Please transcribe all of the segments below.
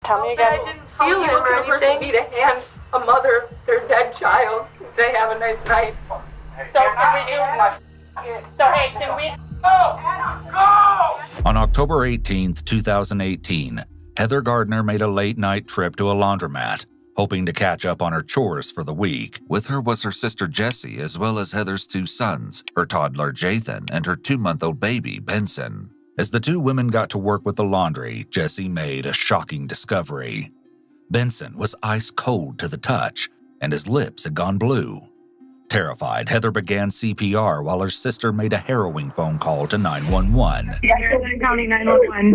Tell me again. I didn't feel it or anything. Me to hand a mother their dead child and say, have a nice night. So hey, can we... On October 18th, 2018, Heather Gardner made a late-night trip to a laundromat, hoping to catch up on her chores for the week. With her was her sister Jessie, as well as Heather's 2 sons, her toddler Jathan and her 2-month-old baby Benson. As the 2 women got to work with the laundry, Jessie made a shocking discovery. Benson was ice cold to the touch, and his lips had gone blue. Terrified, Heather began CPR while her sister made a harrowing phone call to 911. Benson County 911.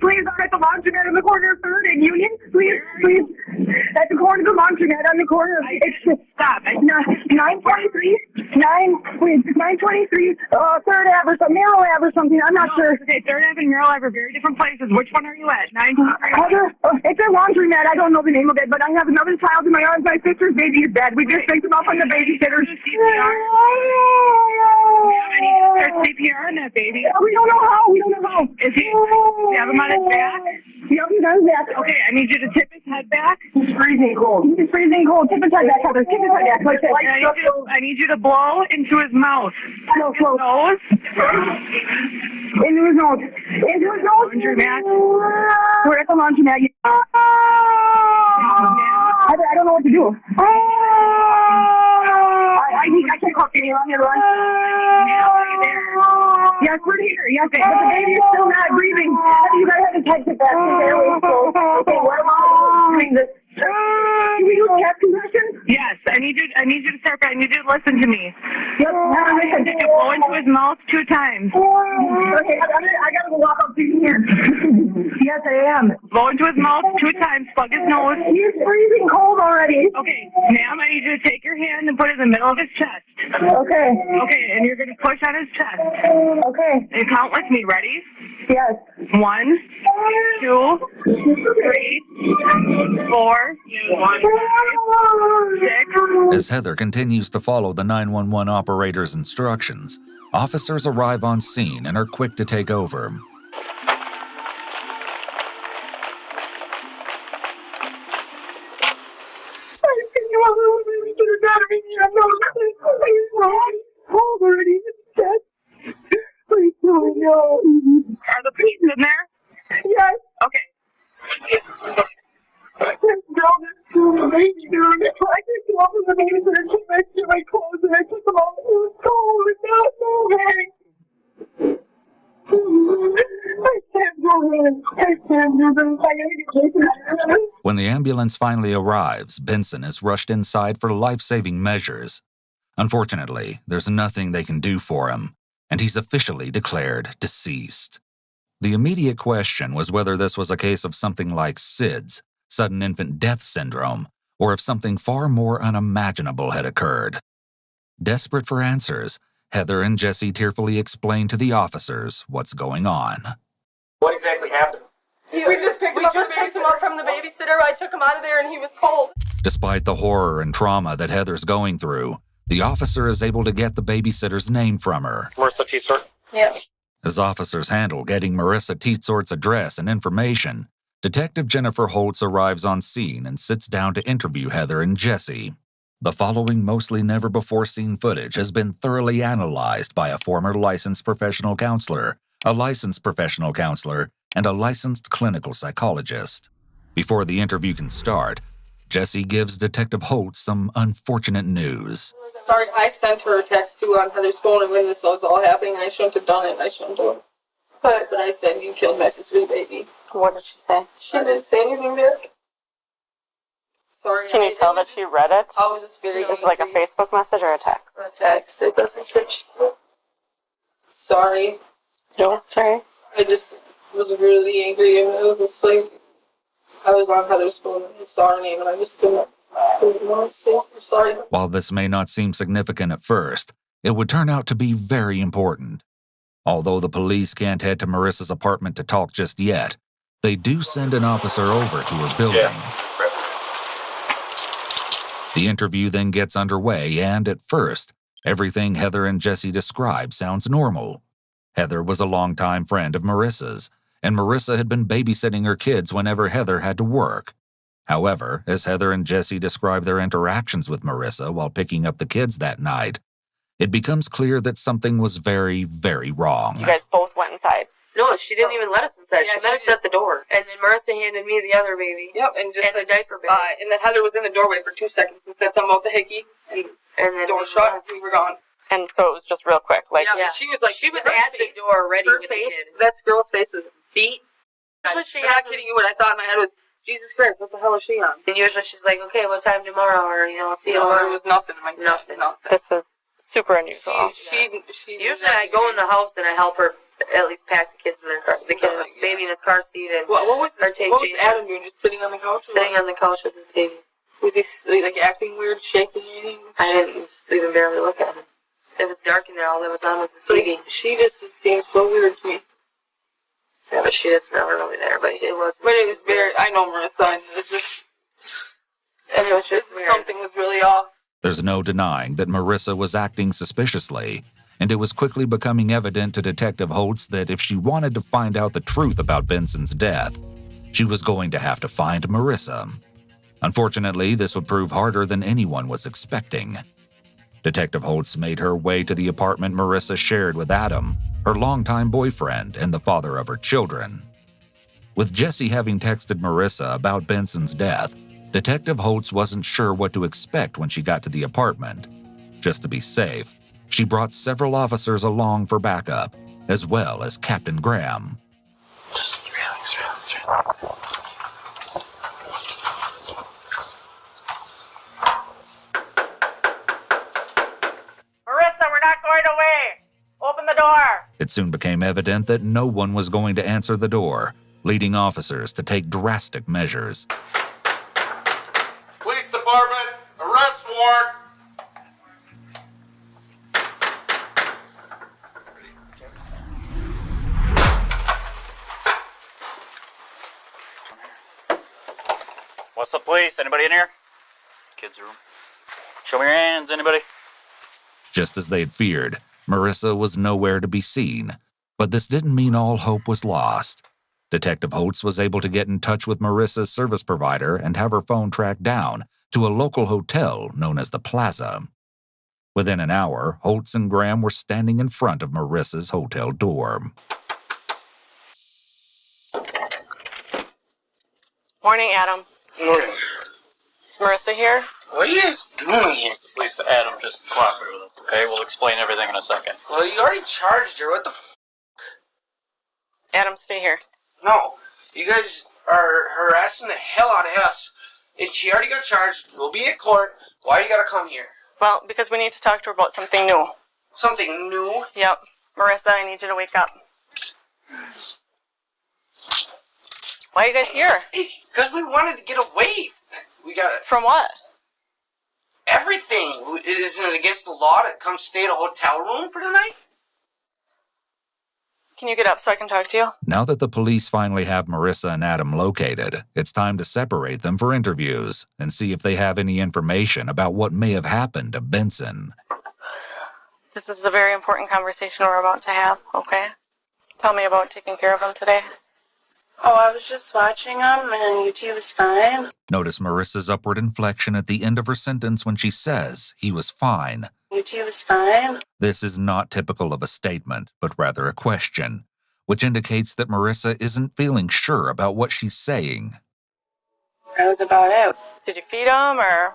Please, I'm at the laundromat in the corner of 3rd and Union. Please. At the corner of the laundromat on the corner of... It's just... Stop. 923. 923. 3rd Ave or something. Merrill Ave or something. I'm not sure. Okay, 3rd Ave and Merrill Ave are very different places. Which one are you at? 923. Heather, it's a laundromat. I don't know the name of it, but I have another child in my arms. My sister's baby is dead. We just picked him up on the babysitter. CPR. We need to start CPR on that baby. We don't know how. Is he? You have him on his back? Yep, he's on his back. Okay, I need you to tip his head back. He's freezing cold. Tip his head back, Heather. Tip his head back. Like that. I need you to blow into his mouth. No, close. Nose. Into his nose. Laundromat. We're at the laundromat. I don't know what to do. I can't call you. I'm here. Yes, we're here. Yes, but the baby is still not breathing. You guys have to take it back. Okay, what about doing this? Can we do chest compressions? Yes, I need you to start. I need you to listen to me. Yep. Did you blow into his mouth 2 times? Okay, I gotta go walk up to here. Yes, I am. Blow into his mouth 2 times. Plug his nose. He's freezing cold already. Okay, ma'am, I need you to take your hand and put it in the middle of his chest. Okay. Okay, and you're gonna push on his chest. Okay. And count with me. Ready? Yes. 1, 2, 3, 4, 5, 6. As Heather continues to follow the 911 operator's instructions, officers arrive on scene and are quick to take over. Are the police in there? Yes. Okay. I just came off of the babysitter. She messed in my clothes and I took them off. It was cold and not moving. I can't do this. When the ambulance finally arrives, Benson is rushed inside for life-saving measures. Unfortunately, there's nothing they can do for him, and he's officially declared deceased. The immediate question was whether this was a case of something like SIDS, sudden infant death syndrome, or if something far more unimaginable had occurred. Desperate for answers, Heather and Jessie tearfully explained to the officers what's going on. What exactly happened? We just picked him up from the babysitter. I took him out of there and he was cold. Despite the horror and trauma that Heather's going through, the officer is able to get the babysitter's name from her. Marissa Tietsort? Yeah. As officers handle getting Marissa Tietsort's address and information, Detective Jennifer Holtz arrives on scene and sits down to interview Heather and Jessie. The following mostly never-before-seen footage has been thoroughly analyzed by a former licensed professional counselor, a licensed professional counselor, and a licensed clinical psychologist. Before the interview can start, Jessie gives Detective Holtz some unfortunate news. Sorry, I sent her a text too on Heather's phone when this was all happening. I shouldn't have done it. I shouldn't have. But I said, you killed my sister's baby. What did she say? She didn't say anything back. Sorry. Can you tell that she read it? I was just very angry. It's like a Facebook message or a text? A text. It doesn't say she did. Sorry. No, sorry. I just was really angry and it was just like, I was on Heather's phone and I saw her name and I just couldn't say I'm sorry. While this may not seem significant at first, it would turn out to be very important. Although the police can't head to Marissa's apartment to talk just yet, they do send an officer over to her building. The interview then gets underway, and at first, everything Heather and Jessie describe sounds normal. Heather was a longtime friend of Marissa's, and Marissa had been babysitting her kids whenever Heather had to work. However, as Heather and Jesse describe their interactions with Marissa while picking up the kids that night, it becomes clear that something was very, very wrong. You guys both went inside. No, she didn't even let us inside. Yeah, she met us at the door. And then Marissa handed me the other baby. Yep, and just And the diaper bag. And then Heather was in the doorway for 2 seconds and said something about the hickey, and And the then door shut, and we were gone. And so it was just real quick. Like, Yeah. She was like, She was her at the face- door already her with the face, kid. that girl's face was beat. Usually she I'm not has kidding you. What I thought in my head was, Jesus Christ, what the hell is she on? And usually she's like, okay, what time tomorrow? Or, I'll see you No, tomorrow. it was nothing. I'm like, Nothing. this is super unusual. She Usually I go in the house and I help her at least pack the kids in their car, the kid, baby in his car seat, and What was or take what was Jason. Adam doing? Just sitting on the couch? Sitting on the couch with his baby. Was he like acting weird, shaking anything? I didn't even barely look at him. It was dark in there. All that was on was the TV. She just seemed so weird to me. Yeah, but she is never really there. But it was. But it was very. I know Marissa, and it's just. And it was just weird. Something was really off. There's no denying that Marissa was acting suspiciously, and it was quickly becoming evident to Detective Holtz that if she wanted to find out the truth about Benson's death, she was going to have to find Marissa. Unfortunately, this would prove harder than anyone was expecting. Detective Holtz made her way to the apartment Marissa shared with Adam, her longtime boyfriend and the father of her children. With Jesse having texted Marissa about Benson's death, Detective Holtz wasn't sure what to expect when she got to the apartment. Just to be safe, she brought several officers along for backup, as well as Captain Graham. Just relax. Marissa, we're not going away. Open the door. It soon became evident that no one was going to answer the door, leading officers to take drastic measures. Police department, arrest warrant. What's up, police? Anybody in here? Kids' room. Show me your hands, anybody? Just as they'd feared, Marissa was nowhere to be seen. But this didn't mean all hope was lost. Detective Holtz was able to get in touch with Marissa's service provider and have her phone tracked down to a local hotel known as the Plaza. Within an hour, Holtz and Graham were standing in front of Marissa's hotel door. Morning, Adam. Morning. Is Marissa here? What are you guys doing here? Please, Adam, just cooperate with us, okay? We'll explain everything in a second. Well, you already charged her. What the Adam, stay here. No, you guys are harassing the hell out of us. And she already got charged. We'll be at court. Why you gotta come here? Well, because we need to talk to her about something new. Something new? Yep. Marissa, I need you to wake up. Why are you guys here? Because we wanted to get away. We got it. From what? Everything. Isn't it against the law to come stay at a hotel room for the night? Can you get up so I can talk to you? Now that the police finally have Marissa and Adam located, it's time to separate them for interviews and see if they have any information about what may have happened to Benson. This is a very important conversation we're about to have, okay? Tell me about taking care of him today. Oh, I was just watching him, and UT was fine. Notice Marissa's upward inflection at the end of her sentence when she says he was fine. UT was fine. This is not typical of a statement, but rather a question, which indicates that Marissa isn't feeling sure about what she's saying. That was about it. Did you feed him, or?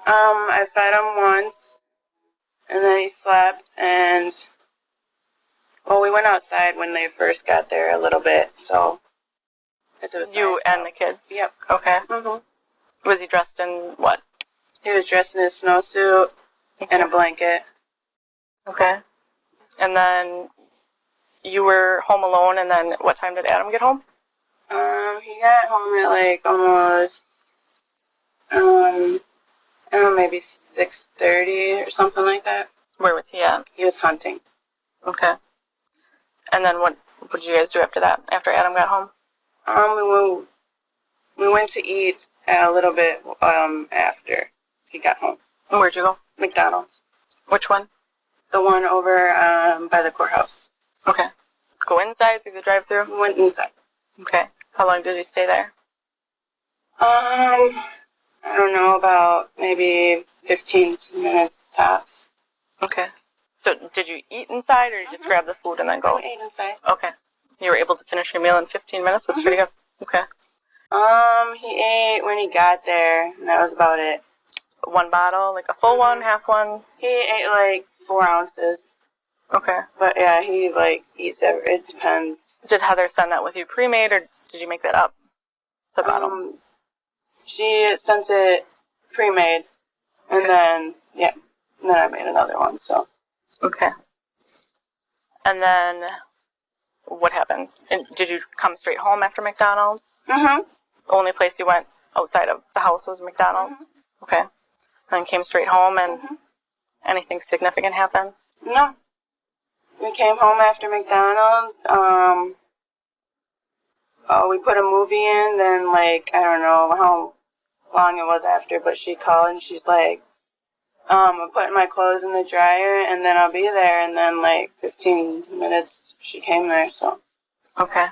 I fed him once, and then he slept, and... Well, we went outside when they first got there a little bit, so... It was You nice and out. the kids? Yep. Okay. Mm-hmm. Was he dressed in what? He was dressed in his snowsuit and a blanket. Okay. And then you were home alone, and then what time did Adam get home? He got home at like almost, I don't know, maybe 6:30 or something like that. Where was he at? He was hunting. Okay. And then what did you guys do after that, after Adam got home? We went to eat a little bit after he got home. Where'd you go? McDonald's. Which one? The one over by the courthouse. Okay. go inside through the drive-thru? We went inside. Okay. How long did you stay there? I don't know, about maybe 15 minutes tops. Okay. So did you eat inside, or you just grab the food and then go? We ate inside. Okay. You were able to finish your meal in 15 minutes? That's pretty good. Okay. He ate when he got there, and that was about it. One bottle, like a full one, half one? He ate like 4 ounces. Okay. But yeah, he like eats it depends. Did Heather send that with you pre-made, or did you make that up? The bottle? She sent it pre-made, and then I made another one, so. Okay. And then, what happened? And did you come straight home after McDonald's? Mm-hmm. The only place you went outside of the house was McDonald's? Okay. And then came straight home, and anything significant happen? No. We came home after McDonald's. We put a movie in, then like, I don't know how long it was after, but she called and she's like, I'm putting my clothes in the dryer and then I'll be there. And then like 15 minutes she came there, so. Okay.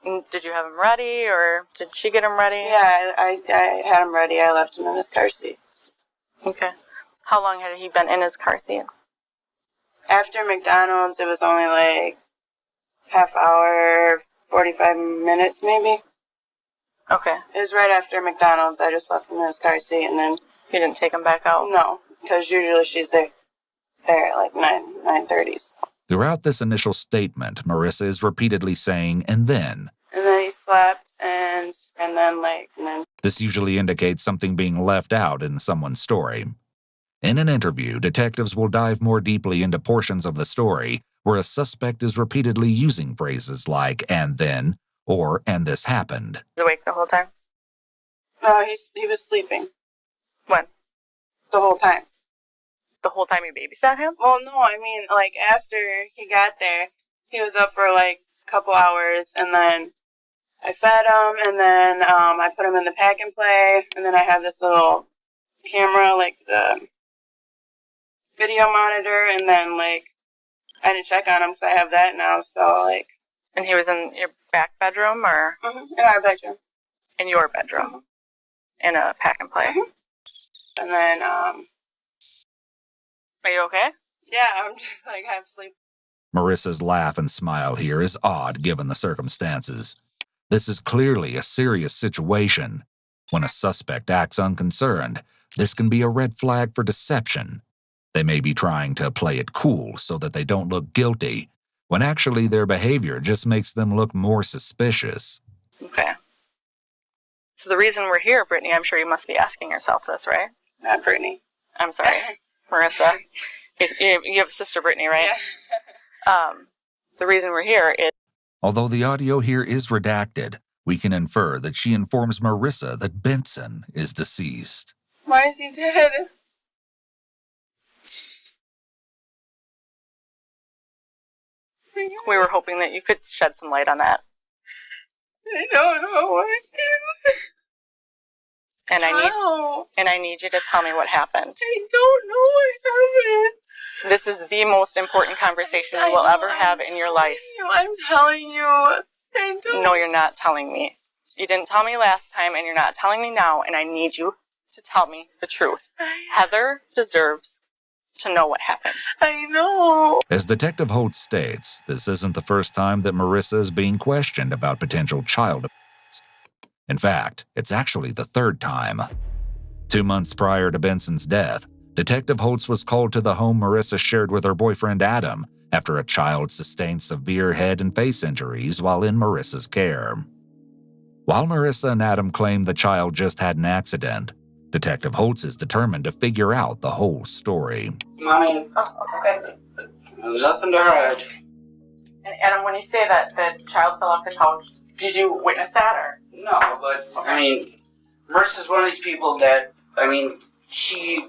And did you have him ready, or did she get him ready? Yeah, I had him ready. I left him in his car seat. Okay. How long had he been in his car seat? After McDonald's, it was only like half hour, 45 minutes maybe. Okay. It was right after McDonald's. I just left him in his car seat and then... You didn't take him back out? No, because usually she's there at like 9:30. So. Throughout this initial statement, Marissa is repeatedly saying, and then. And then he slept, and then... This usually indicates something being left out in someone's story. In an interview, detectives will dive more deeply into portions of the story where a suspect is repeatedly using phrases like, and then, or, and this happened. Was he awake the whole time? No, he was sleeping. When? The whole time. The whole time you babysat him? Well, no, I mean, like, after he got there, he was up for, like, a couple hours, and then I fed him, and then I put him in the pack and play, and then I have this little camera, like, the video monitor, and then, like, I didn't check on him because I have that now, so, like... And he was in your back bedroom, or? In our bedroom. In your bedroom? In a pack and play? And then, Are you okay? Yeah, I'm just, like, half asleep. Marissa's laugh and smile here is odd given the circumstances. This is clearly a serious situation. When a suspect acts unconcerned, this can be a red flag for deception. They may be trying to play it cool so that they don't look guilty, when actually their behavior just makes them look more suspicious. Okay. So the reason we're here, Brittany, I'm sure you must be asking yourself this, right? Not Brittany. I'm sorry, Marissa. You have a sister, Brittany, right? Yeah. The reason we're here is... Although the audio here is redacted, we can infer that she informs Marissa that Benson is deceased. Why is he dead? We were hoping that you could shed some light on that. I don't know what it is. And I need you to tell me what happened. I don't know what happened. This is the most important conversation you will ever have in your life. I'm telling you. I don't. No, you're not telling me. You didn't tell me last time, and you're not telling me now, and I need you to tell me the truth. Heather deserves to know what happened. I know. As Detective Holt states, this isn't the first time that Marissa is being questioned about potential child abuse. In fact, it's actually the third time. 2 months prior to Benson's death, Detective Holtz was called to the home Marissa shared with her boyfriend Adam after a child sustained severe head and face injuries while in Marissa's care. While Marissa and Adam claim the child just had an accident, Detective Holtz is determined to figure out the whole story. Mommy, Okay. there's nothing to hide. And Adam, when you say that the child fell off the couch, did you witness that, or? No, but, I mean, Marissa's one of these people that, she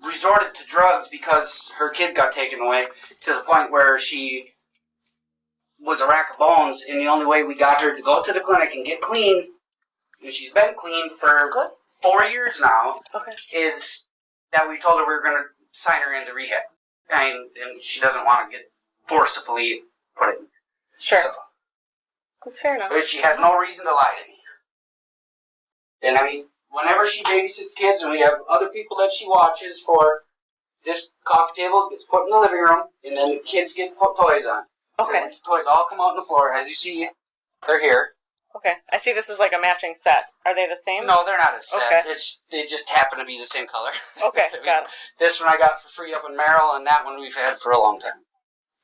resorted to drugs because her kids got taken away to the point where she was a rack of bones, and the only way we got her to go to the clinic and get clean, and she's been clean for 4 years now, is that we told her we were going to sign her into rehab. And she doesn't want to get forcibly put it. Sure. So, That's fair enough. but she has no reason to lie to me. And I mean, whenever she babysits kids, and we have other people that she watches for, this coffee table gets put in the living room, and then the kids get put toys on. Okay. And the toys all come out on the floor. As you see, they're here. Okay. I see this is like a matching set. Are they the same? No, they're not a set. Okay. They just happen to be the same color. Okay, got it. This one I got for free up in Merrill, and that one we've had for a long time.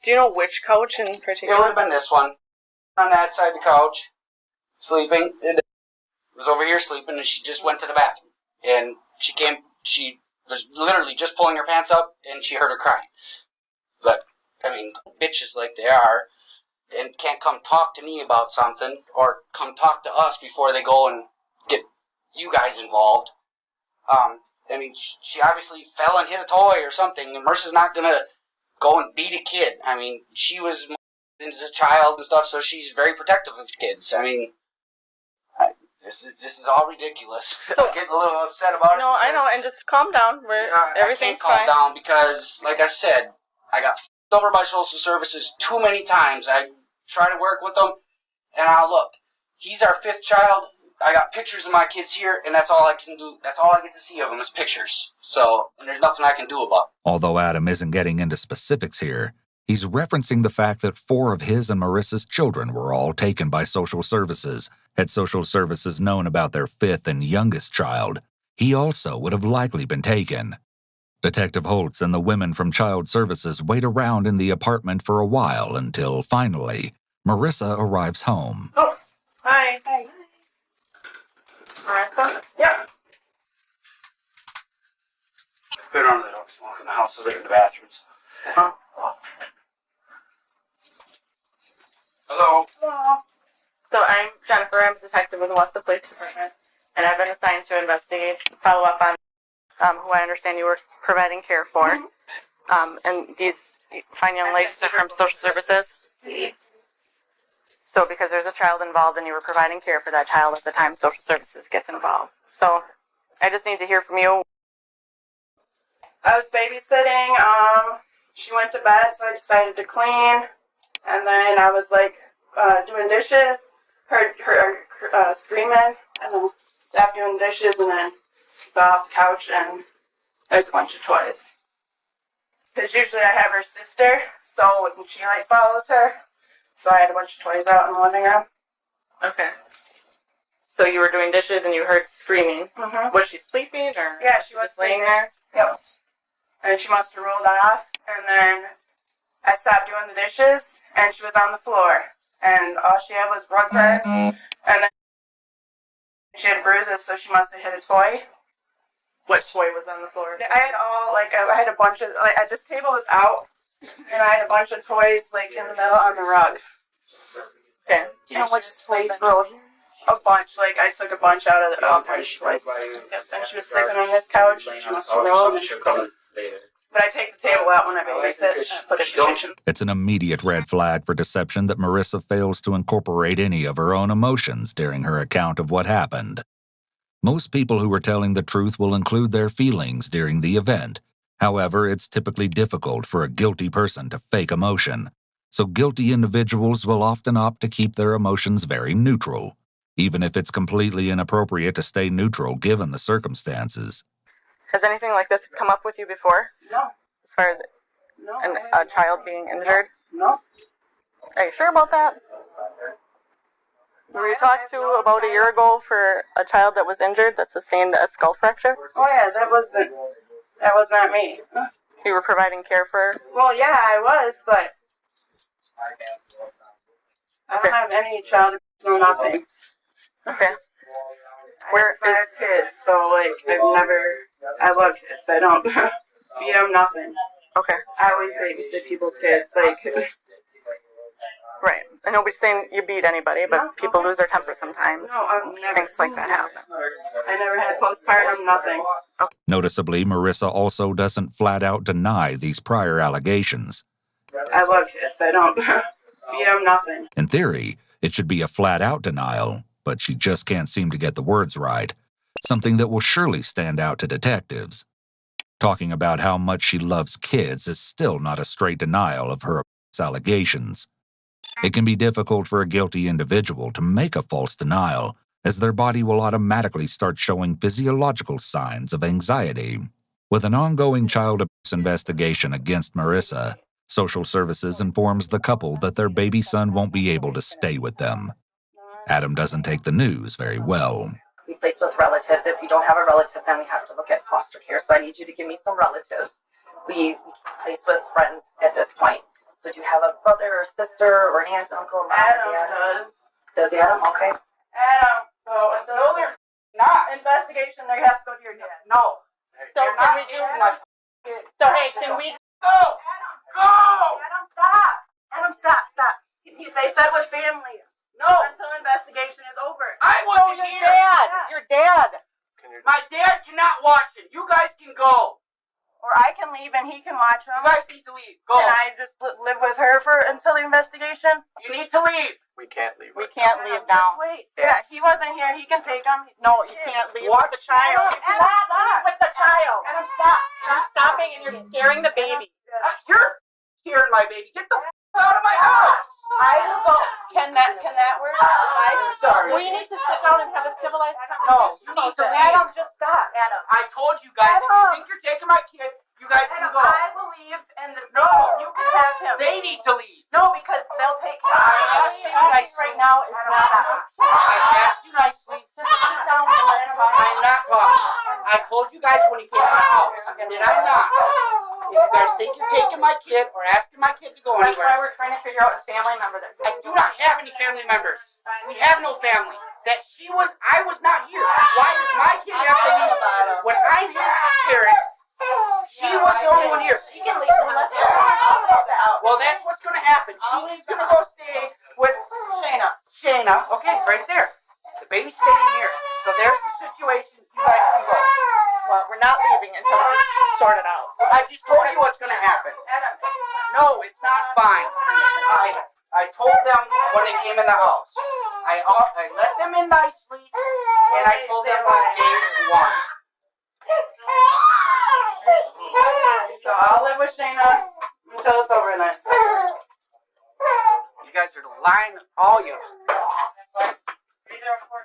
Do you know which couch in It particular? would have been this one. On that side of the couch, sleeping. It was over here sleeping, and she just went to the bathroom. And she was literally just pulling her pants up, and she heard her crying. But, I mean, bitches like they are, and can't come talk to me about something, or come talk to us before they go and get you guys involved. I mean, she obviously fell and hit a toy or something, and Marissa's not gonna go and beat a kid. I mean, she was as a child and stuff, so she's very protective of kids. I mean, this is all ridiculous. So, I'm getting a little upset about it. No, I know, and just calm down. Everything's I fine. can't calm down because, like I said, I got f***ed over by social services too many times. I try to work with them, and I'll look. He's our 5th child. I got pictures of my kids here, and that's all I can do. That's all I get to see of them is pictures. So, and there's nothing I can do about it. Although Adam isn't getting into specifics here, he's referencing the fact that 4 of his and Marissa's children were all taken by social services. Had social services known about their 5th and youngest child, he also would have likely been taken. Detective Holtz and the women from Child Services wait around in the apartment for a while until, finally, Marissa arrives home. Oh, hi. Hi. Marissa? Yep. Put it on, they don't smoke in the house, so they're in the bathrooms. Huh? Hello. Hello. So I'm Jennifer. I'm a detective with the Police Department, and I've been assigned to investigate, follow up on who I understand you were providing care for. And these fine young ladies are from social services. So because there's a child involved and you were providing care for that child at the time social services gets involved. So I just need to hear from you. I was babysitting. She went to bed, so I decided to clean. And then I was like doing dishes, heard her screaming, and then stopped doing dishes, and then got off the couch, and there's a bunch of toys. Because usually I have her sister, so she like follows her. So I had a bunch of toys out in the living room. Okay. So you were doing dishes and you heard screaming. Mm-hmm. Was she sleeping or? Yeah, she was just laying sleeping. there. Yep. And she must have rolled off, and then I stopped doing the dishes, and she was on the floor, and all she had was rug burn, and then she had bruises, so she must have hit a toy. What toy was on the floor? I had I had a bunch of, this table was out, and I had a bunch of toys, in the middle on the rug. Okay. Do you know which toys were? A bunch, I took a bunch out of the toys. Yep, and she was sleeping on this couch, and she must have rolled. But I take the table out when I babysit and put it in the kitchen. It's an immediate red flag for deception that Marissa fails to incorporate any of her own emotions during her account of what happened. Most people who are telling the truth will include their feelings during the event. However, it's typically difficult for a guilty person to fake emotion. So guilty individuals will often opt to keep their emotions very neutral, even if it's completely inappropriate to stay neutral given the circumstances. Has anything like this come up with you before? No. As far as No. a child being injured? No. Are you sure about that? Were you talked to about a year ago for a child that was injured that sustained a skull fracture? Oh yeah, that was not me. You were providing care for? Well, yeah, I was, but I don't have any child or nothing. Okay. Where is kids? So I love kids. I don't beat them, nothing. Okay. I always babysit people's kids. Right. I know we're saying you beat anybody, but people lose their temper sometimes. No, I've never. Things like that happen. I never had postpartum, nothing. Noticeably, Marissa also doesn't flat out deny these prior allegations. I love kids. I don't beat them, nothing. In theory, it should be a flat out denial, but she just can't seem to get the words right. Something that will surely stand out to detectives. Talking about how much she loves kids is still not a straight denial of her allegations. It can be difficult for a guilty individual to make a false denial, as their body will automatically start showing physiological signs of anxiety. With an ongoing child abuse investigation against Marissa, social services informs the couple that their baby son won't be able to stay with them. Adam doesn't take the news very well. We place with relatives. If you don't have a relative, then we have to look at foster care. So I need you to give me some relatives. We place with friends at this point. So do you have a brother or sister or an aunt, uncle, mom, Adam dad? does. Does Adam? Okay. Adam. So until No, they're not. investigation, there has to go to your dad. No. So They're can not we do? taking my So hey, can we? Go! Go! Adam, stop. Adam, stop. They said with family. No! Until investigation is over. I So wasn't your here! dad, your dad. My dad cannot watch it. You guys can go. Or I can leave and he can watch them. You guys need to leave. Go. Can I just live with her until the investigation? You need to leave. We can't leave. We can't leave Just now. wait. Yes. Yeah, he wasn't here. He can take them. No, you can't leave Watch with the child. Adam, You cannot stop. leave with the child. Adam, stop. You're stopping and you're scaring the baby. You're scaring my baby. Get the out of my house. I will go. Can that work? I'm sorry. We need to sit down and have a civilized No, conversation. you need to leave. Adam, just stop. Adam. I told you guys, if you Adam. think you're taking my kid, you guys can Adam, go. I believe in the. No. You can have him. They need to leave. No, because they'll take him. I asked you Asking nicely. right now is Adam, not. stop. I asked you nicely. Just sit down and let's talk. I'm not talking. I told you guys when he came to my house. Did I not? If you guys think you're taking my kid or asking my kid to go That's why anywhere, we're trying to figure out a family member that. I do not have any family members. We have no family. I was not here. Why does my kid have to leave when I'm his parent? She was the only one here. She can leave the house. Well, that's what's going to happen. She's going to go stay with Shayna. Okay, right there. The baby's staying here. So there's the situation. You guys can go. Well, we're not leaving until this is sorted out. I just told you what's going to happen. No, it's not fine. I told them when they came in the house. I let them in nicely, and I told them from day one. So I'll live with Shayna until it's over then. You guys are lying, all you.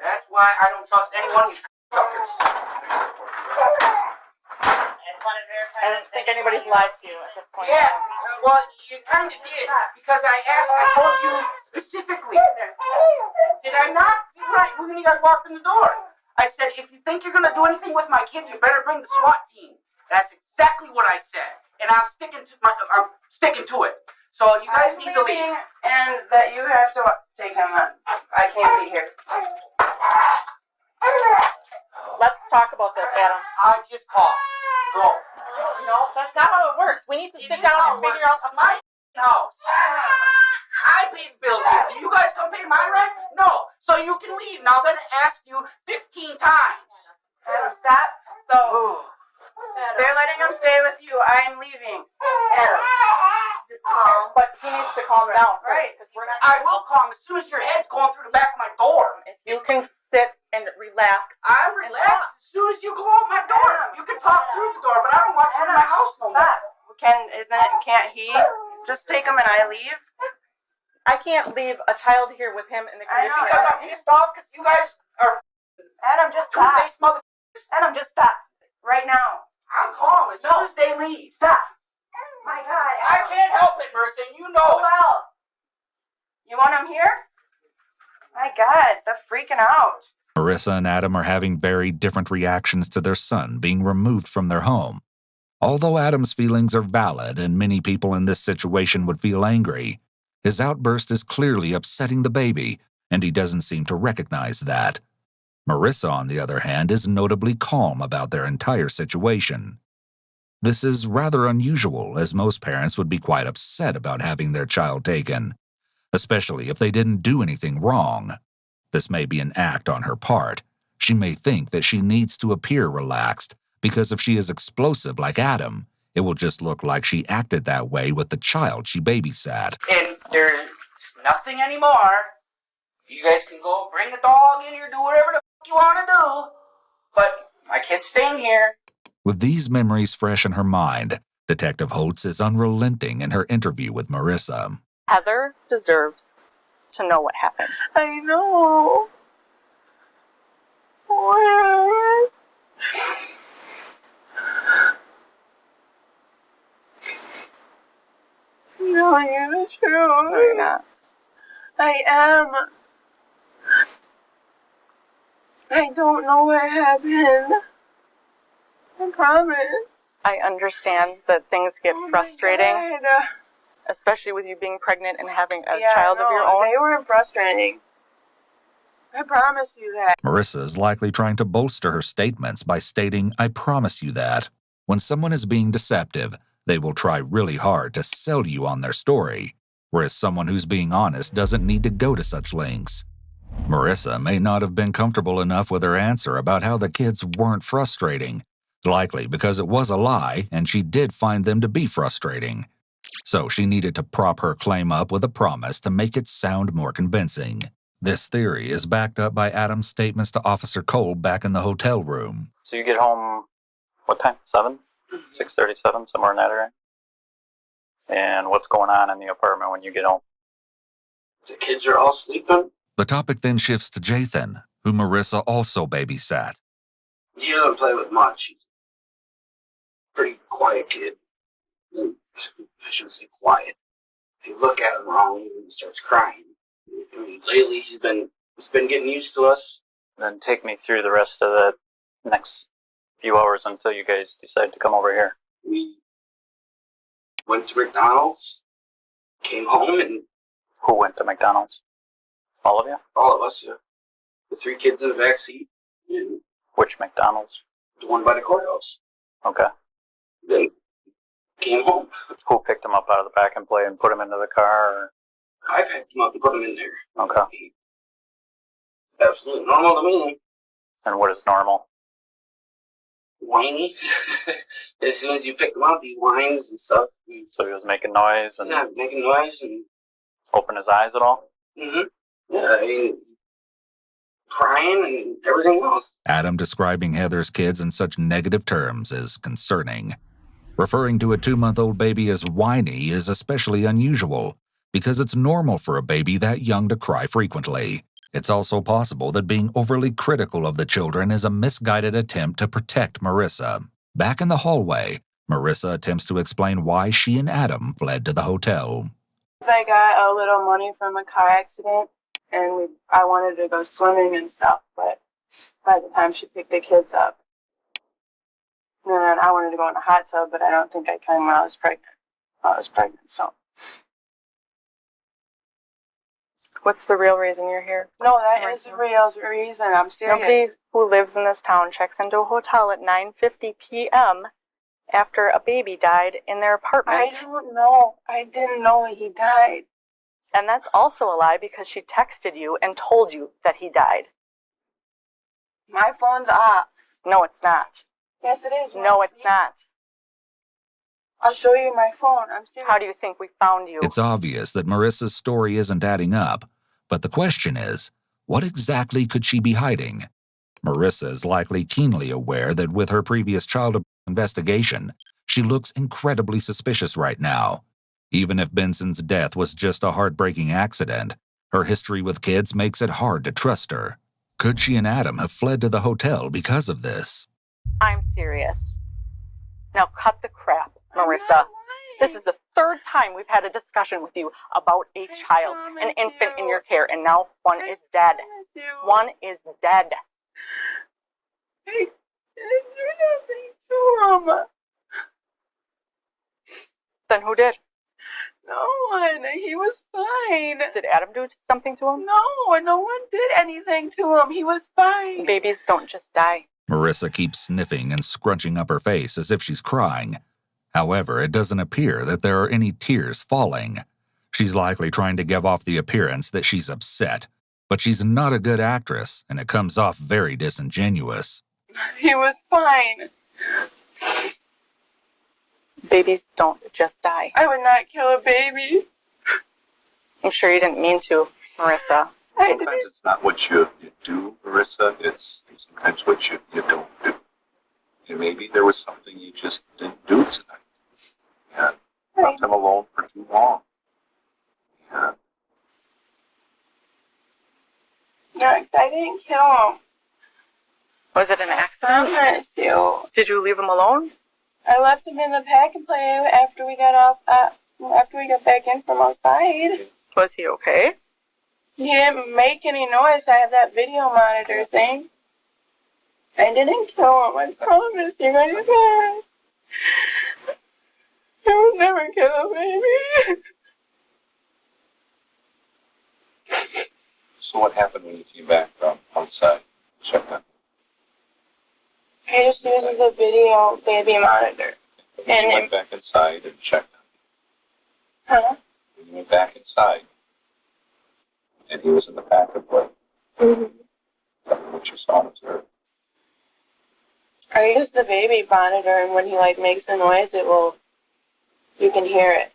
That's why I don't trust any one of you suckers. I don't think anybody's lied to you at this point. Yeah, well, you kind of did, because I told you specifically. Did I not? When you guys walked in the door, I said, if you think you're going to do anything with my kid, you better bring the SWAT team. That's exactly what I said, and I'm sticking to it. So you guys need to leave. And that you have to take him on. I can't be here. Let's talk about this, Adam. I just called. Go. No, that's not how it works. We need to sit down and figure out. It's my house. I pay the bills here. Do you guys come pay my rent? No. So you can leave now that I asked you 15 times. Adam, stop. So Adam, they're letting him stay with you. I'm leaving. Adam, just calm, but he needs to calm down. Right. Because we're not. I will calm as soon as your head's going through the back of my door. If you can sit and relax. I'm relaxed as soon as you go out my door. You can talk through the door, but I don't want you in my house no more. Stop. Can't he just take him and I leave? I can't leave a child here with him in the I know. condition. Because I'm pissed off because you guys are Adam, just stop. two-faced motherfuckers. Adam, just stop. Right now. I'm calm as soon as they leave. Stop. My God. I can't help it, Marissa, and you know it. Well, you want him here? My God, they're freaking out. Marissa and Adam are having very different reactions to their son being removed from their home. Although Adam's feelings are valid and many people in this situation would feel angry, his outburst is clearly upsetting the baby, and he doesn't seem to recognize that. Marissa, on the other hand, is notably calm about their entire situation. This is rather unusual, as most parents would be quite upset about having their child taken, especially if they didn't do anything wrong. This may be an act on her part. She may think that she needs to appear relaxed, because if she is explosive like Adam, it will just look like she acted that way with the child she babysat. And there's nothing anymore. You guys can go bring the dog in here, do whatever the fuck you want to do. But my kid's staying here. With these memories fresh in her mind, Detective Holtz is unrelenting in her interview with Marissa. Heather deserves to know what happened. I know. What? No, you're the truth. No, you're not. I am. I don't know what happened. I promise. I understand that things get frustrating, My God. especially with you being pregnant and having a Yeah, child of your own. They were frustrating. I promise you that. Marissa is likely trying to bolster her statements by stating, "I promise you that." When someone is being deceptive, they will try really hard to sell you on their story, whereas someone who's being honest doesn't need to go to such lengths. Marissa may not have been comfortable enough with her answer about how the kids weren't frustrating, likely because it was a lie and she did find them to be frustrating. So she needed to prop her claim up with a promise to make it sound more convincing. This theory is backed up by Adam's statements to Officer Cole back in the hotel room. So you get home, what time? 7? 6:37, somewhere in that area? And what's going on in the apartment when you get home? The kids are all sleeping. The topic then shifts to Jathan, who Marissa also babysat. He doesn't play with much. He's a pretty quiet kid. I shouldn't say quiet. If you look at him wrong, he starts crying. I mean, lately he's been getting used to us. Then take me through the rest of the next few hours until you guys decide to come over here. We went to McDonald's, came home, and Who went to McDonald's? All of you? all of us, yeah. The 3 kids in the back seat, and Which McDonald's? the one by the courthouse. Okay. Then came home. Who picked him up out of the back and play and put him into the car? Or? I packed him up and put him in there. Okay. Absolutely normal to me. And what is normal? Whiny. As soon as you pick him up, he whines and stuff. So he was making noise and Yeah, making noise and open his eyes at all? yeah, I mean, crying and everything else. Adam describing Heather's kids in such negative terms is concerning. Referring to a 2-month-old baby as whiny is especially unusual, because it's normal for a baby that young to cry frequently. It's also possible that being overly critical of the children is a misguided attempt to protect Marissa. Back in the hallway, Marissa attempts to explain why she and Adam fled to the hotel. I got a little money from a car accident, and I wanted to go swimming and stuff, but by the time she picked the kids up, and I wanted to go in a hot tub, but I don't think I can when I was pregnant. So. What's the real reason you're here? No, that is the real reason. I'm serious. Nobody who lives in this town checks into a hotel at 9:50 p.m. after a baby died in their apartment. I don't know. I didn't know he died. And that's also a lie because she texted you and told you that he died. My phone's off. No, it's not. Yes, it is. No, it's not. I'll show you my phone. I'm serious. How do you think we found you? It's obvious that Marissa's story isn't adding up, but the question is, what exactly could she be hiding? Marissa is likely keenly aware that with her previous child investigation, she looks incredibly suspicious right now. Even if Benson's death was just a heartbreaking accident, her history with kids makes it hard to trust her. Could she and Adam have fled to the hotel because of this? I'm serious. Now cut the crap, Marissa. This is the 3rd time we've had a discussion with you about a child, an infant in your care, and now one is dead. One is dead. I didn't do nothing to him. Then who did? No one. He was fine. Did Adam do something to him? No one did anything to him. He was fine. Babies don't just die. Marissa keeps sniffing and scrunching up her face as if she's crying. However, it doesn't appear that there are any tears falling. She's likely trying to give off the appearance that she's upset, but she's not a good actress, and it comes off very disingenuous. He was fine. Babies don't just die. I would not kill a baby. I'm sure you didn't mean to, Marissa. Sometimes it's not what you do, Marissa. It's sometimes what you don't do. And maybe there was something you just didn't do tonight. And left him alone for too long. And Was it an accident? Sometimes too. Did you leave him alone? I left him in the pack and play after we got after we got back in from outside. Was he okay? He didn't make any noise. I have that video monitor thing. I didn't kill him. I promise you. I didn't. I would never kill a baby. So what happened when you came back from outside? Check that. He just uses a video baby monitor. And you went back inside and checked on him. Huh? When you went back inside, and he was in the pack of play. Mm-hmm. Tell me what you saw and observed. I use the baby monitor, and when he like makes a noise, you can hear it.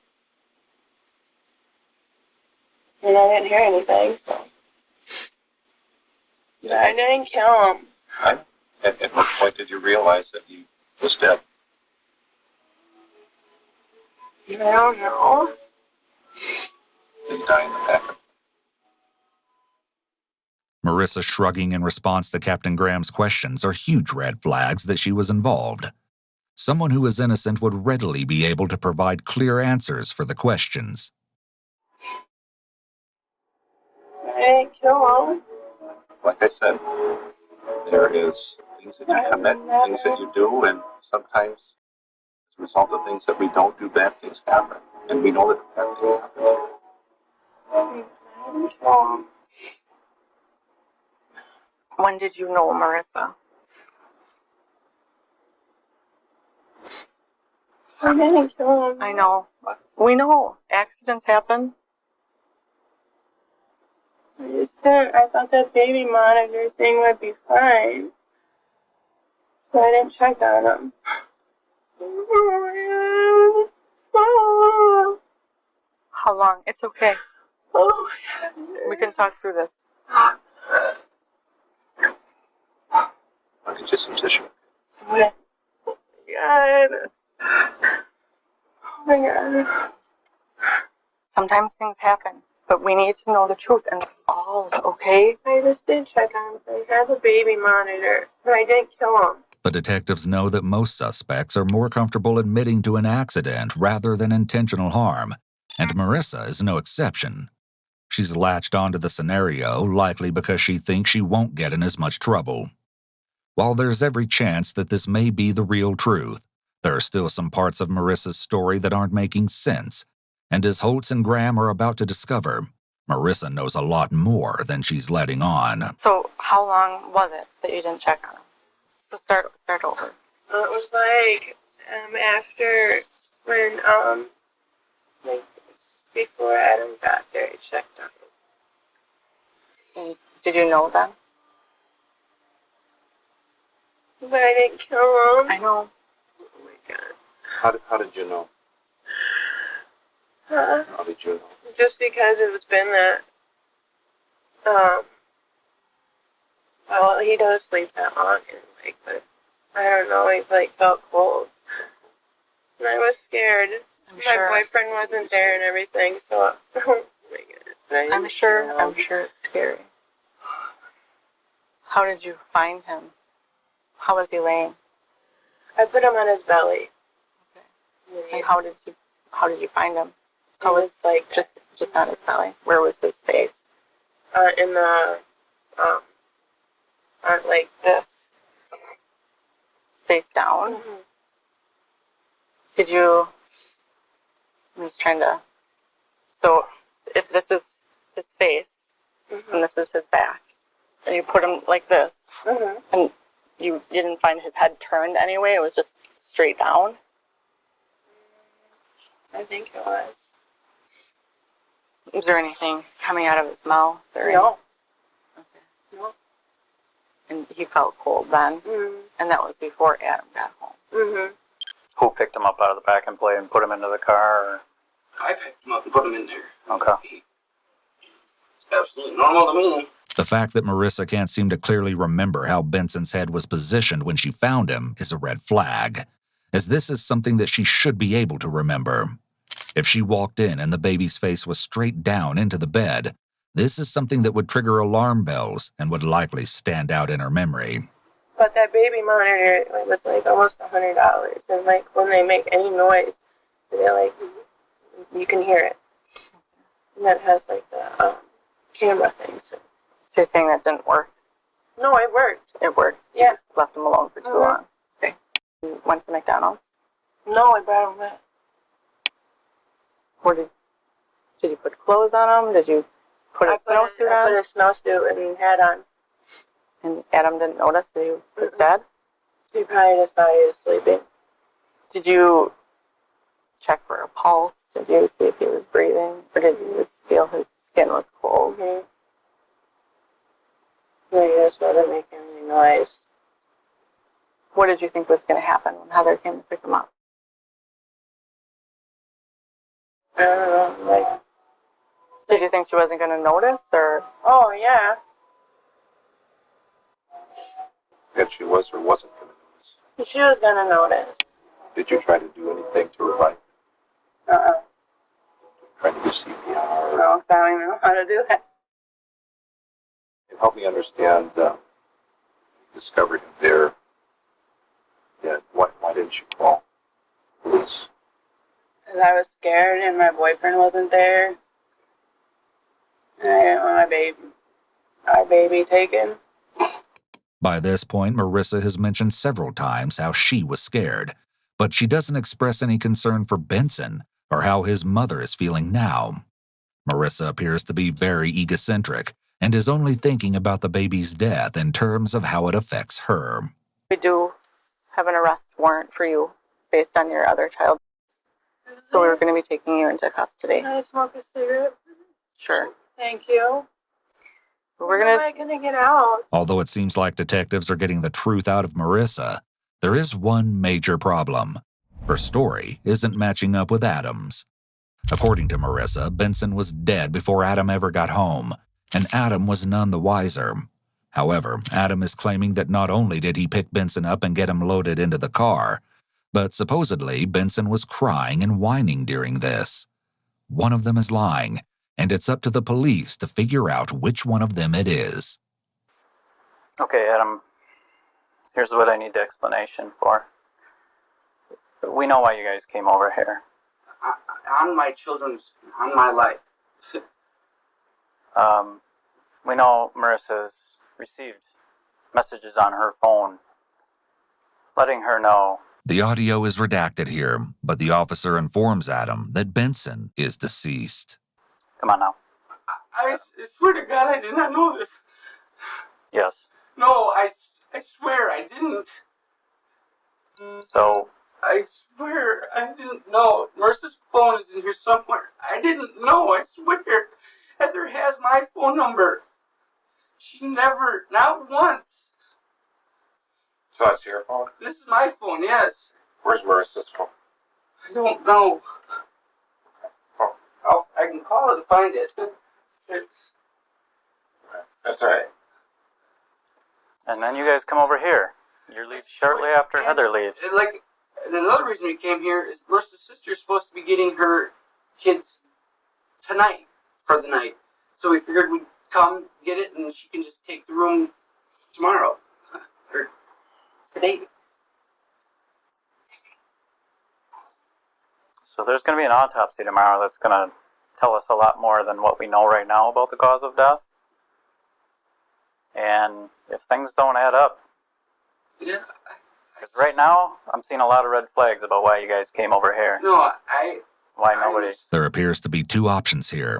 And I didn't hear anything, so. But I didn't kill him. Right? At what point did you realize that he was dead? I don't know. Did he die in the pack? Marissa shrugging in response to Captain Graham's questions are huge red flags that she was involved. Someone who is innocent would readily be able to provide clear answers for the questions. I didn't kill him. Like I said, there is things that you commit, things that you do, and sometimes as a result of things that we don't do, bad things happen. And we know that bad things happen. I didn't kill him. When did you know Marissa? I didn't kill him. I know. We know. Accidents happen. I thought that baby monitor thing would be fine. So I didn't check on him. How long? It's okay. Oh, We can talk through this. I'll get you some tissue. God. Oh my God. Sometimes things happen, but we need to know the truth, and that's all, okay? I just did check on him. I have a baby monitor, but I didn't kill him. The detectives know that most suspects are more comfortable admitting to an accident rather than intentional harm, and Marissa is no exception. She's latched onto the scenario, likely because she thinks she won't get in as much trouble. While there's every chance that this may be the real truth, there are still some parts of Marissa's story that aren't making sense, and as Holtz and Graham are about to discover, Marissa knows a lot more than she's letting on. So, how long was it that you didn't check on him? So start over. It was like after when like before Adam got there, he checked on him. Did you know then? But I didn't kill him. I know. Oh my God. How did you know? Huh? How did you know? Just because it was been that well, he does sleep that long, and like, but I don't know, he like felt cold, and I was scared. My boyfriend wasn't there and everything, so oh my God. I'm sure it's scary. How did you find him? How was he laying? I put him on his belly. Okay. And how did you find him? How was like just on his belly? Where was his face? In the on like this. Face down? Mm-hmm. Could you... I'm just trying to... So, if this is his face, and this is his back, and you put him like this, and you didn't find his head turned anyway, it was just straight down? I think it was. Was there anything coming out of his mouth? Or No. Okay. No. And he felt cold then? And that was before Adam got home? Who picked him up out of the pack and play and put him into the car? Or? I picked him up and put him in there. Okay. Absolutely normal to me. The fact that Marissa can't seem to clearly remember how Benson's head was positioned when she found him is a red flag, as this is something that she should be able to remember. If she walked in and the baby's face was straight down into the bed, this is something that would trigger alarm bells and would likely stand out in her memory. But that baby monitor was like almost $100, and like when they make any noise, they're like, you can hear it. And that has like the camera thing. So you're saying that didn't work? no, it worked. It worked. Yeah. You just left him alone for too long. Okay. You went to McDonald's? No, I brought him back. Or did you put clothes on him? Did you put a snowsuit I on? put a snowsuit and hat on. And Adam didn't notice that he was dead? He probably just thought he was sleeping. Did you check for a pulse? Did you see if he was breathing? Or did you just feel his skin was cold? Mm-hmm. He just wasn't making any noise. What did you think was going to happen when Heather came to pick him up? I don't know, like... Did you think she wasn't going to notice, or...? Oh, yeah. And she was or wasn't going to notice. She was gonna notice. Did you try to do anything to revive? Try to do CPR? No, I don't even know how to do it. And help me understand, discovered him there. Yeah, why didn't you call police? Because I was scared and my boyfriend wasn't there. And I didn't want our baby taken. By this point, Marissa has mentioned several times how she was scared, but she doesn't express any concern for Benson or how his mother is feeling now. Marissa appears to be very egocentric and is only thinking about the baby's death in terms of how it affects her. We do have an arrest warrant for you based on your other child. So we're going to be taking you into custody. Can I smoke a cigarette? Sure. Thank you. When am I gonna get out? Although it seems like detectives are getting the truth out of Marissa, there is one major problem. Her story isn't matching up with Adam's. According to Marissa, Benson was dead before Adam ever got home, and Adam was none the wiser. However, Adam is claiming that not only did he pick Benson up and get him loaded into the car, but supposedly Benson was crying and whining during this. One of them is lying, and it's up to the police to figure out which one of them it is. Okay, Adam, here's what I need the explanation for. We know why you guys came over here. On my life. We know Marissa's received messages on her phone letting her know. The audio is redacted here, but the officer informs Adam that Benson is deceased. Come on now. I swear to God I did not know this. Yes. No, I swear I didn't. So... I swear I didn't know. Marissa's phone is in here somewhere. I didn't know, I swear. Heather has my phone number. She never, not once. So that's your phone? This is my phone, yes. Where's Marissa's phone? I don't know. I can call it and find it. That's all right. And then you guys come over here. You leave shortly after Heather leaves. And another reason we came here is Marissa's sister is supposed to be getting her kids tonight for the night. So we figured we'd come, get it, and she can just take the room tomorrow. Or today. So there's going to be an autopsy tomorrow that's going to tell us a lot more than what we know right now about the cause of death. And if things don't add up, Yeah. because right now I'm seeing a lot of red flags about why you guys came over here. No, Why nobody... There appears to be two options here.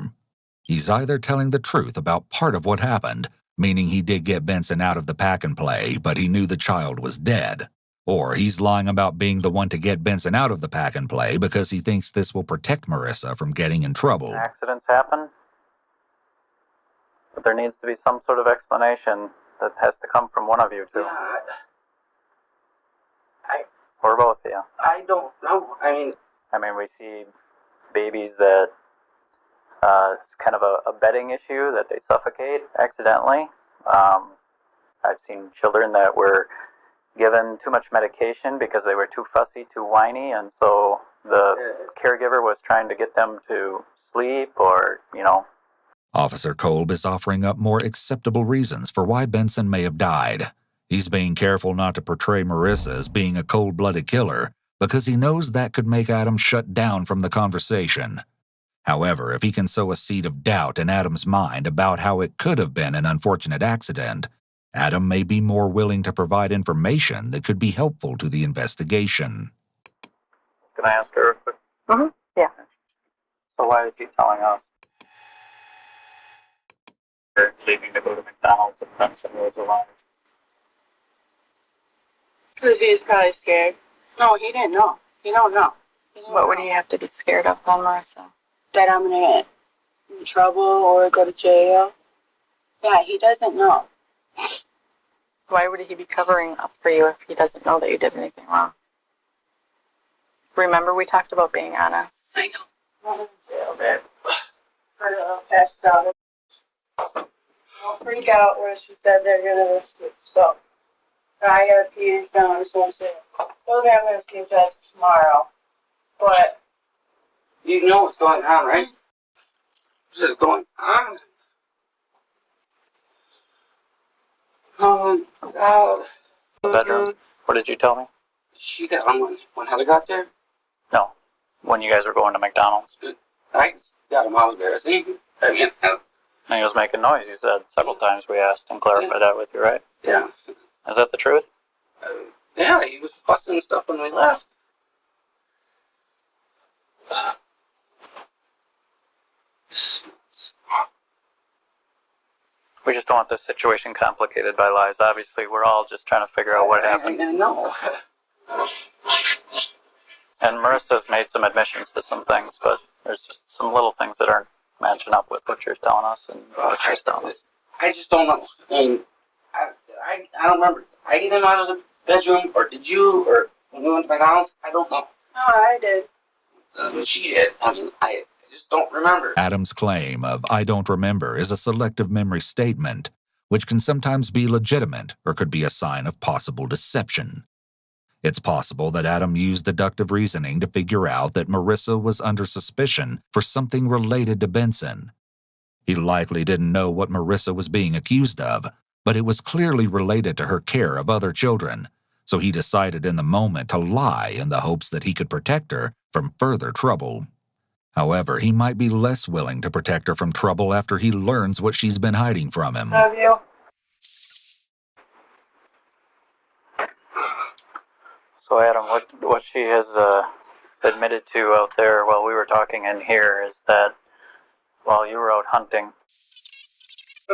He's either telling the truth about part of what happened, meaning he did get Benson out of the pack and play, but he knew the child was dead. Or he's lying about being the one to get Benson out of the pack and play because he thinks this will protect Marissa from getting in trouble. Accidents happen, but there needs to be some sort of explanation that has to come from one of you two. Or both of you. I don't know. I mean, we see babies that it's kind of a bedding issue, that they suffocate accidentally. I've seen children that were given too much medication because they were too fussy, too whiny, and so the caregiver was trying to get them to sleep or, Officer Kolb is offering up more acceptable reasons for why Benson may have died. He's being careful not to portray Marissa as being a cold-blooded killer because he knows that could make Adam shut down from the conversation. However, if he can sow a seed of doubt in Adam's mind about how it could have been an unfortunate accident, Adam may be more willing to provide information that could be helpful to the investigation. Can I ask her a quick? Yeah. So why is he telling us they're leaving to go to McDonald's and Benson was alive? Because he was probably scared. No, he didn't know. He don't know. What would he have to be scared of then, Marissa? That I'm going to get in trouble or go to jail. Yeah, he doesn't know. Why would he be covering up for you if he doesn't know that you did anything wrong? Remember we talked about being honest? I know. I'm in jail, babe. I passed out. Don't freak out where she said they're going to arrest you. So, I got a pee down. I just want to say, okay, I'm going to see a judge tomorrow. But You know what's going on, right? What's just going on? Oh my God. The bedroom. What did you tell me? She got on when Heather got there. No. When you guys were going to McDonald's. I got him out of there. I mean, And he was making noise, you said. Several times we asked and clarified that with you, right? yeah. Is that the truth? Yeah, he was fussing and stuff when we left. We just don't want this situation complicated by lies. Obviously, we're all just trying to figure out what happened. I know. And Marissa's made some admissions to some things, but there's just some little things that aren't matching up with what you're telling us and what she's telling us. I just don't know. I mean, I don't remember. I get him out of the bedroom, or did you, or when we went to McDonald's? I don't know. no, I did. She did. I mean, I just don't remember. Adam's claim of "I don't remember" is a selective memory statement, which can sometimes be legitimate or could be a sign of possible deception. It's possible that Adam used deductive reasoning to figure out that Marissa was under suspicion for something related to Benson. He likely didn't know what Marissa was being accused of, but it was clearly related to her care of other children, so he decided in the moment to lie in the hopes that he could protect her from further trouble. However, he might be less willing to protect her from trouble after he learns what she's been hiding from him. Love you. So, Adam, what she has admitted to out there while we were talking in here is that while you were out hunting,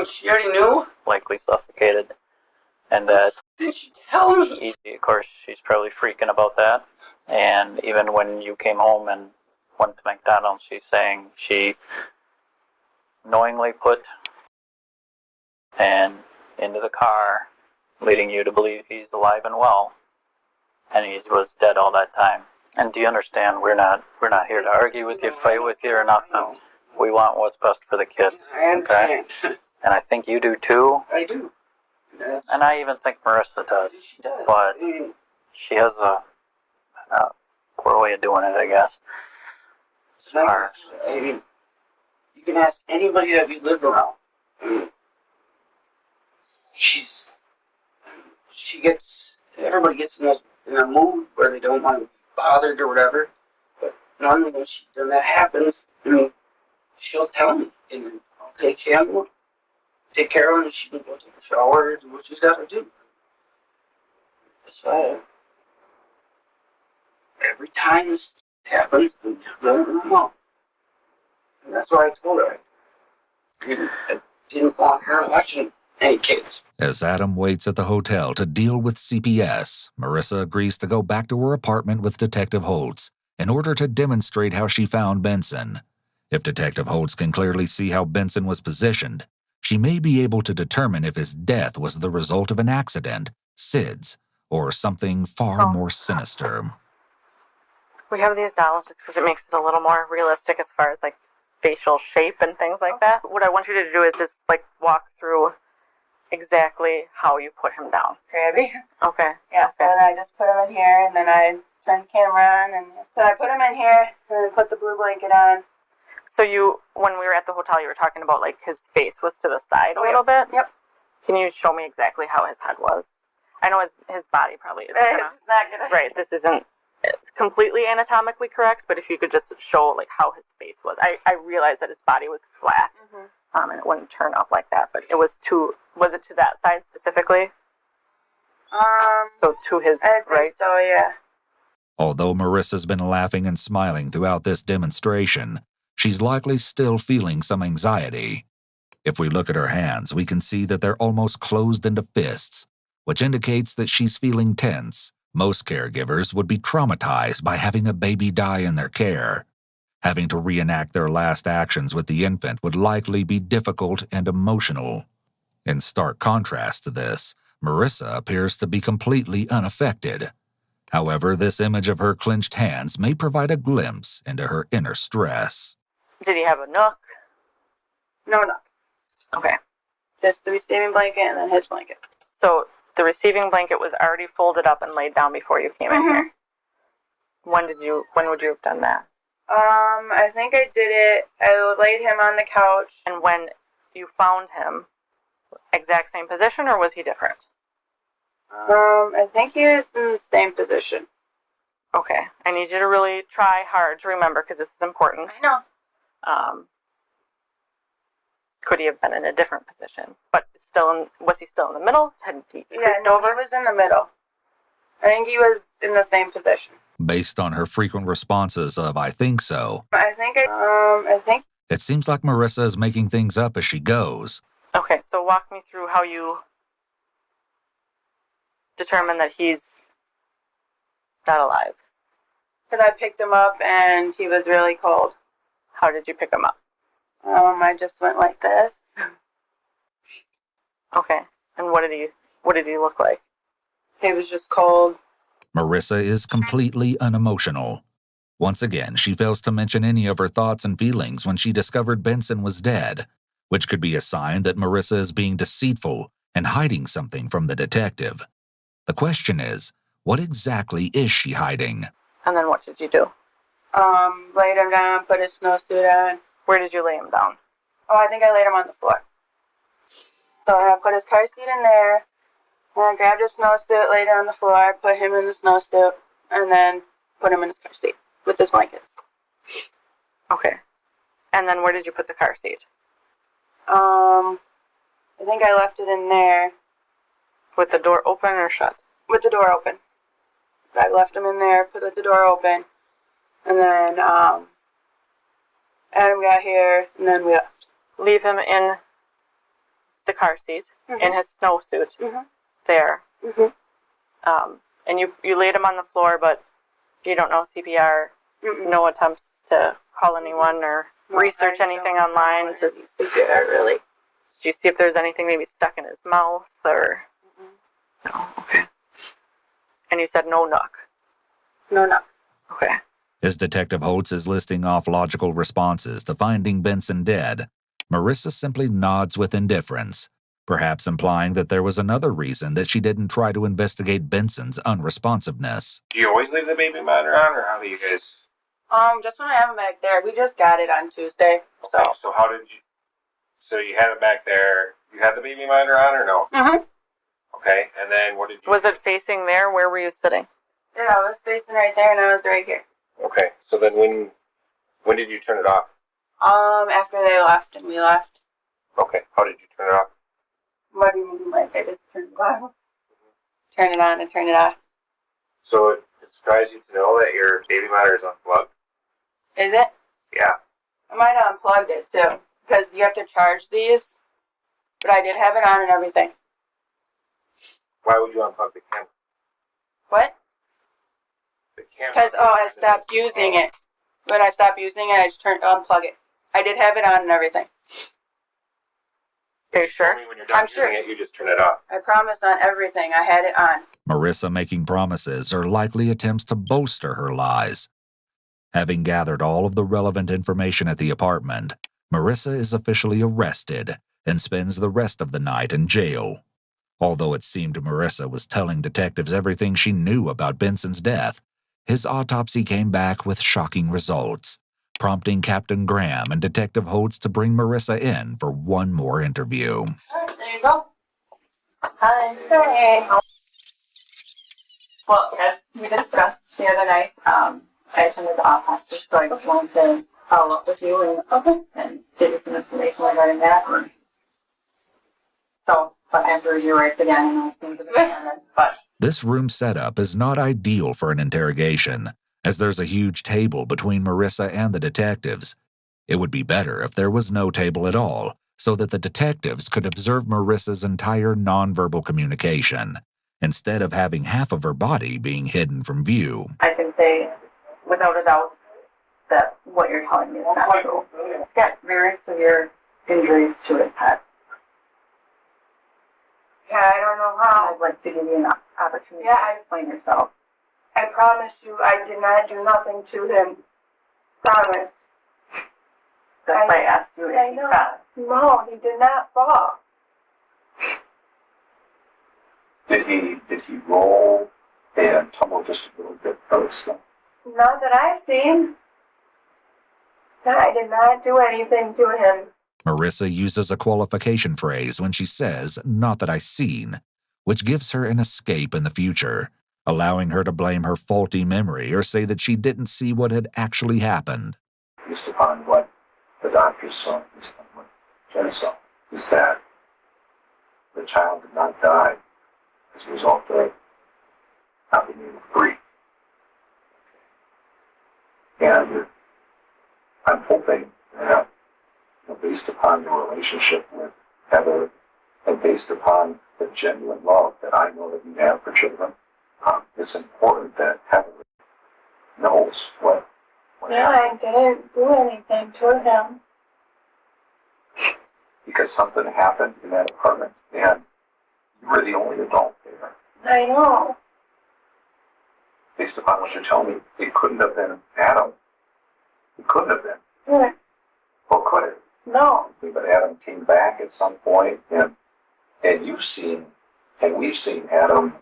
She already knew? likely suffocated, and that, Did she tell me? of course, she's probably freaking about that. And even when you came home and went to McDonald's, she's saying she knowingly put and into the car, leading you to believe he's alive and well, and he was dead all that time. And do you understand? We're not here to argue with you, fight with you, or nothing. We want what's best for the kids. I understand. And I think you do too. I do. And I even think Marissa does. She does. But I mean, she has a poor way of doing it, I guess. As far as I mean, you can ask anybody that we live around. I mean, everybody gets in a mood where they don't want to be bothered or whatever. But normally when that happens, I mean, she'll tell me, and then I'll take care of her, and she can go take a shower, do what she's got to do. That's why every time this happens, I don't know. And that's why I told her I didn't want her watching any kids. As Adam waits at the hotel to deal with CPS, Marissa agrees to go back to her apartment with Detective Holtz in order to demonstrate how she found Benson. If Detective Holtz can clearly see how Benson was positioned, she may be able to determine if his death was the result of an accident, SIDS, or something far more sinister. We have these dolls just because it makes it a little more realistic as far as like facial shape and things like that. What I want you to do is just like walk through exactly how you put him down. Crabby. Okay. Yeah, so then I just put him in here, and then I turn the camera on, and then I put him in here, and then put the blue blanket on. So when we were at the hotel, you were talking about like his face was to the side a little bit? Yep. Can you show me exactly how his head was? I know his body probably isn't It's gonna, not gonna. right. This isn't completely anatomically correct, but if you could just show like how his face was. I realized that his body was flat, and it wouldn't turn up like that, but it was was it to that side specifically? So to his I think right? so, yeah. Although Marissa's been laughing and smiling throughout this demonstration, she's likely still feeling some anxiety. If we look at her hands, we can see that they're almost closed into fists, which indicates that she's feeling tense. Most caregivers would be traumatized by having a baby die in their care. Having to reenact their last actions with the infant would likely be difficult and emotional. In stark contrast to this, Marissa appears to be completely unaffected. However, this image of her clenched hands may provide a glimpse into her inner stress. Did he have a nook? No. Okay. Just the receiving blanket and then his blanket. So the receiving blanket was already folded up and laid down before you came in here. When would you have done that? I think I did it. I laid him on the couch. And when you found him, exact same position, or was he different? I think he was in the same position. Okay. I need you to really try hard to remember because this is important. I know. Could he have been in a different position? But was he still in the middle? Had he creeped over? He was in the middle. I think he was in the same position. Based on her frequent responses of "I think so," I think it seems like Marissa is making things up as she goes. Okay, so walk me through how you determine that he's not alive. Because I picked him up and he was really cold. How did you pick him up? I just went like this. Okay, and what did he look like? He was just cold. Marissa is completely unemotional. Once again, she fails to mention any of her thoughts and feelings when she discovered Benson was dead, which could be a sign that Marissa is being deceitful and hiding something from the detective. The question is, what exactly is she hiding? And then what did you do? Laid him down, put his snowsuit on. Where did you lay him down? Oh, I think I laid him on the floor. So I put his car seat in there, and I grabbed his snowsuit, laid it on the floor, put him in the snowsuit, and then put him in his car seat with his blankets. Okay. And then where did you put the car seat? I think I left it in there. With the door open or shut? With the door open. I left him in there, put the door open, and then Adam got here, and then we left. Leave him in the car seat, in his snowsuit, there. And you laid him on the floor, but you don't know CPR, no attempts to call anyone or research anything online to CPR, really. Did you see if there's anything maybe stuck in his mouth or? No. Okay. And you said no knock. No knock. Okay. As Detective Holtz is listing off logical responses to finding Benson dead, Marissa simply nods with indifference, perhaps implying that there was another reason that she didn't try to investigate Benson's unresponsiveness. Do you always leave the baby monitor on, or how do you guys? Just when I have him back there. We just got it on Tuesday. Okay, so how did you? So you had it back there. You had the baby monitor on, or no? Okay, and then what did you? Was it facing there? Where were you sitting? Yeah, I was facing right there, and I was right here. Okay, so then when did you turn it off? After they left and we left. Okay, how did you turn it off? What do you mean, like I just turned it off? Turn it on and turn it off. So it surprised you to know that your baby monitor is unplugged? Is it? Yeah. I might have unplugged it too, because you have to charge these. But I did have it on and everything. Why would you unplug the camera? What? The camera. Because I stopped using it. When I stopped using it, I just unplug it. I did have it on and everything. Are you sure? When you're done I'm using sure. it, you just turn it off. I promised on everything. I had it on. Marissa making promises are likely attempts to bolster her lies. Having gathered all of the relevant information at the apartment, Marissa is officially arrested and spends the rest of the night in jail. Although it seemed Marissa was telling detectives everything she knew about Benson's death, his autopsy came back with shocking results, prompting Captain Graham and Detective Holtz to bring Marissa in for one more interview. There you go. Hi. Hey. Well, as we discussed the other night, I attended the autopsy, so I just wanted to follow up with you and give you some information regarding that. So, but after your race again, you know, it seems a bit redundant, but. This room setup is not ideal for an interrogation, as there's a huge table between Marissa and the detectives. It would be better if there was no table at all, so that the detectives could observe Marissa's entire nonverbal communication, instead of having half of her body being hidden from view. I can say, without a doubt, that what you're telling me is not true. He's got very severe injuries to his head. Yeah, I don't know how. I'd like to give you an opportunity Yeah, to explain yourself. I promise you I did not do nothing to him. Promise. That's why I asked you if he fell. No, he did not fall. Did he roll and tumble just a little bit first? Not that I've seen. I did not do anything to him. Marissa uses a qualification phrase when she says, "not that I seen," which gives her an escape in the future, allowing her to blame her faulty memory or say that she didn't see what had actually happened. Based upon what the doctors saw, based on what Jen saw, is that the child did not die as a result of not being able to breathe. And I'm hoping that, based upon your relationship with Heather and based upon the genuine love that I know that you have for children, it's important that Heather knows what happened. I didn't do anything to him. Because something happened in that apartment and you were the only adult there. I know. Based upon what you're telling me, it couldn't have been Adam. It couldn't have been. Yeah. Or could it? No. But Adam came back at some point, and you've seen, and we've seen Adam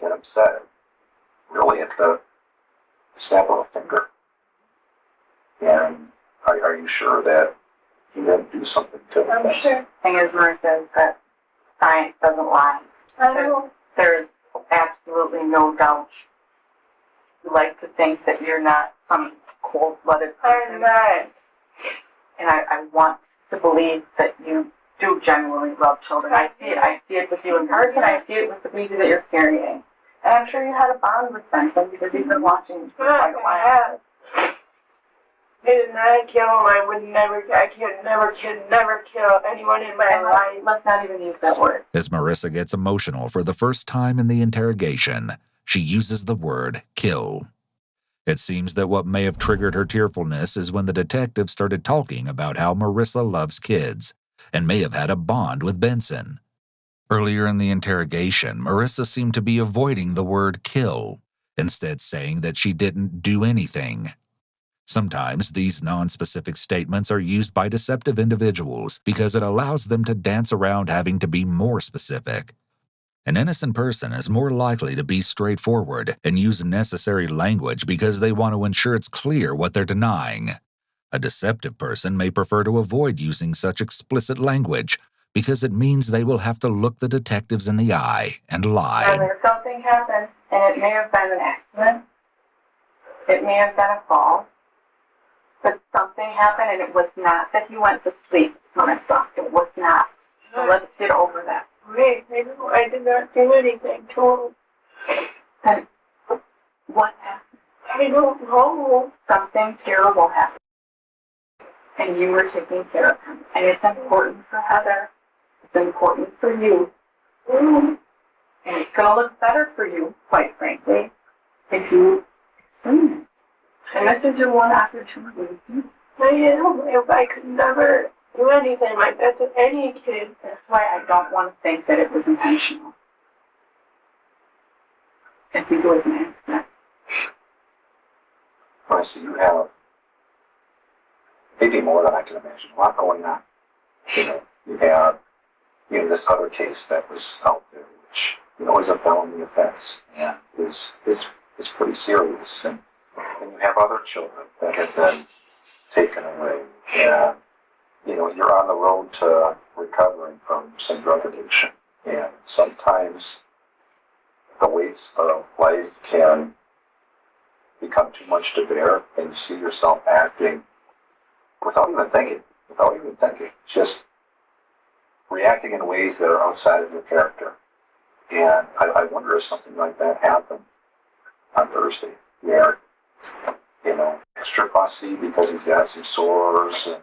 get upset, really at the snap of a finger. And are you sure that he didn't do something to him? I'm sure. The thing is, Marissa, is that science doesn't lie. I know. There's absolutely no doubt. You like to think that you're not some cold-blooded person. I'm not. And I want to believe that you do genuinely love children. I see it with you in person. I see it with the baby that you're carrying. And I'm sure you had a bond with Benson because you've been watching him for quite a while. I did not kill him. I could never kill anyone in my life. Let's not even use that word. As Marissa gets emotional for the first time in the interrogation, she uses the word kill. It seems that what may have triggered her tearfulness is when the detective started talking about how Marissa loves kids and may have had a bond with Benson. Earlier in the interrogation, Marissa seemed to be avoiding the word kill, instead saying that she didn't do anything. Sometimes these non-specific statements are used by deceptive individuals because it allows them to dance around having to be more specific. An innocent person is more likely to be straightforward and use necessary language because they want to ensure it's clear what they're denying. A deceptive person may prefer to avoid using such explicit language because it means they will have to look the detectives in the eye and lie. Whether something happened, and it may have been an accident, it may have been a fall, but something happened and it was not that you went to sleep, Marissa. It was not. So let's get over that. Wait, I did not do anything to him. Then what happened? I don't know. Something terrible happened. And you were taking care of him. And it's important for Heather. It's important for you. And it's going to look better for you, quite frankly, if you explain it. And this is your one opportunity. I am. If I could never do anything like that to any kid. That's why I don't want to think that it was intentional. I think it was an accident. Marissa, you have maybe more than I can imagine. A lot going on. You have this other case that was out there, which is a felony offense and is pretty serious. And you have other children that have been taken away. And you're on the road to recovering from some drug addiction. And sometimes the weights of life can become too much to bear, and you see yourself acting without even thinking, just reacting in ways that are outside of your character. And I wonder if something like that happened on Thursday, where, extra fussy because he's got some sores and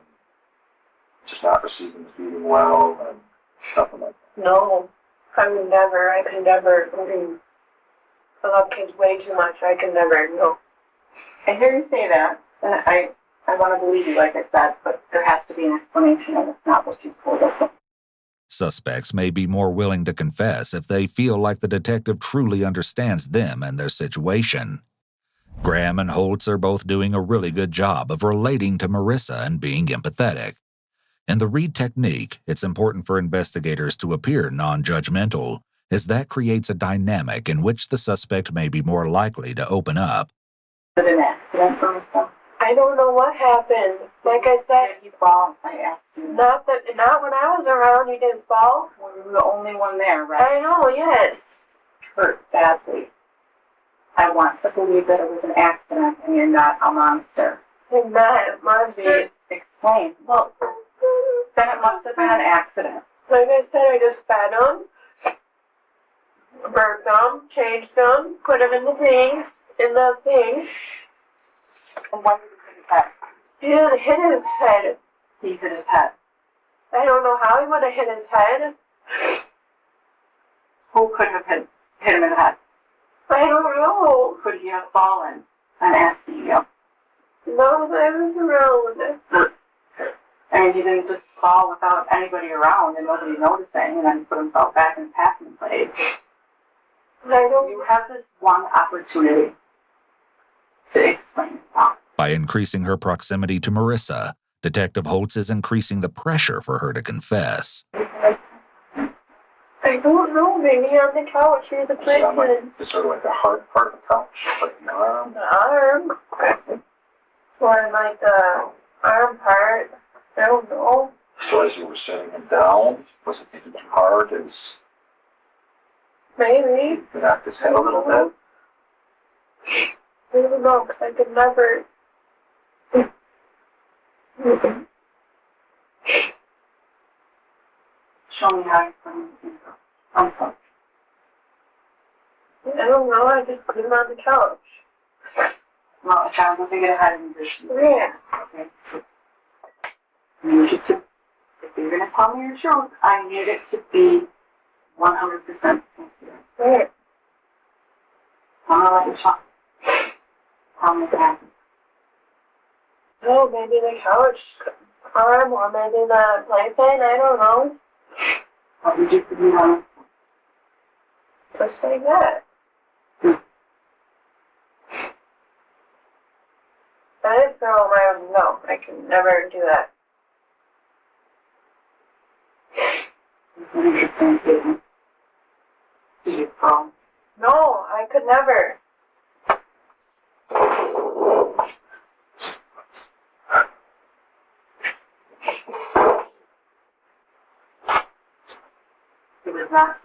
just not receiving the feeding well and something like that. No, I could never. I love kids way too much. I could never, no. I hear you say that, and I want to believe you, like I said, but there has to be an explanation, and it's not what you told us. Suspects may be more willing to confess if they feel like the detective truly understands them and their situation. Graham and Holtz are both doing a really good job of relating to Marissa and being empathetic. In the read technique, it's important for investigators to appear non-judgmental, as that creates a dynamic in which the suspect may be more likely to open up. Did an accident, Marissa? I don't know what happened. Like I said, Did you fall? I asked you. not when I was around. You didn't fall. Well, you were the only one there, right? I know. Yes. Hurt badly. I want to believe that it was an accident and you're not a monster. I'm not a monster. Please explain. Well, then it must have been an accident. Like I said, I just fed them, burnt them, changed them, put them in the thing. And when did he hit his head? He didn't hit his head. He hit his head. I don't know how he would have hit his head. Who could have hit him in the head? I don't know. Could he have fallen? I'm asking you. No, I was around. I mean, he didn't just fall without anybody around and nobody noticing and then put himself back in the packing place. You have this one opportunity to explain yourself. By increasing her proximity to Marissa, Detective Holtz is increasing the pressure for her to confess. I don't know, maybe on the couch or the kitchen. It's sort of like the hard part of the couch, like the arm. The arm. Or like the arm part. I don't know. So as you were sitting him down, was it too hard? Maybe. You knocked his head a little bit? I don't know, because I could never. Show me how you're putting on the couch. I don't know, I just put him on the couch. Well, a child doesn't get ahead of musicians. Yeah. Okay, so I need you to, if you're going to tell me your truth, I need it to be 100% transparent. Right. I'm going to let you talk. Tell me what happened. Oh, maybe the couch arm or maybe the playpen, I don't know. What did you put me on? Just like that. I didn't throw my own, no, I can never do that. It's an interesting statement. Do you throw? No, I could never. It was not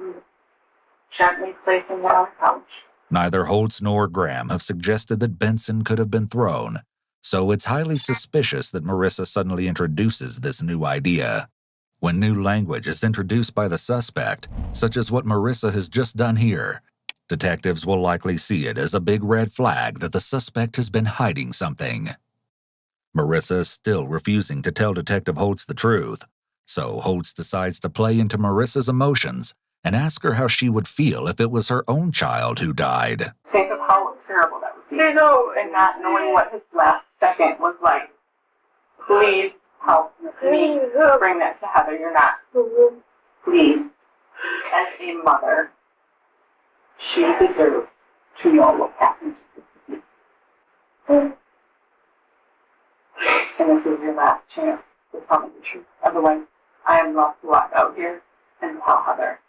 gently placing it on the couch. Neither Holtz nor Graham have suggested that Benson could have been thrown, so it's highly suspicious that Marissa suddenly introduces this new idea. When new language is introduced by the suspect, such as what Marissa has just done here, detectives will likely see it as a big red flag that the suspect has been hiding something. Marissa is still refusing to tell Detective Holtz the truth, so Holtz decides to play into Marissa's emotions and ask her how she would feel if it was her own child who died. Think of how terrible that would be. I know. And not knowing what his last second was like. Please help me bring that to Heather. You're not. Please. As a mother, she deserves to know what happened to you. And this is your last chance to tell me the truth. Otherwise, I am left to walk out here and tell Heather.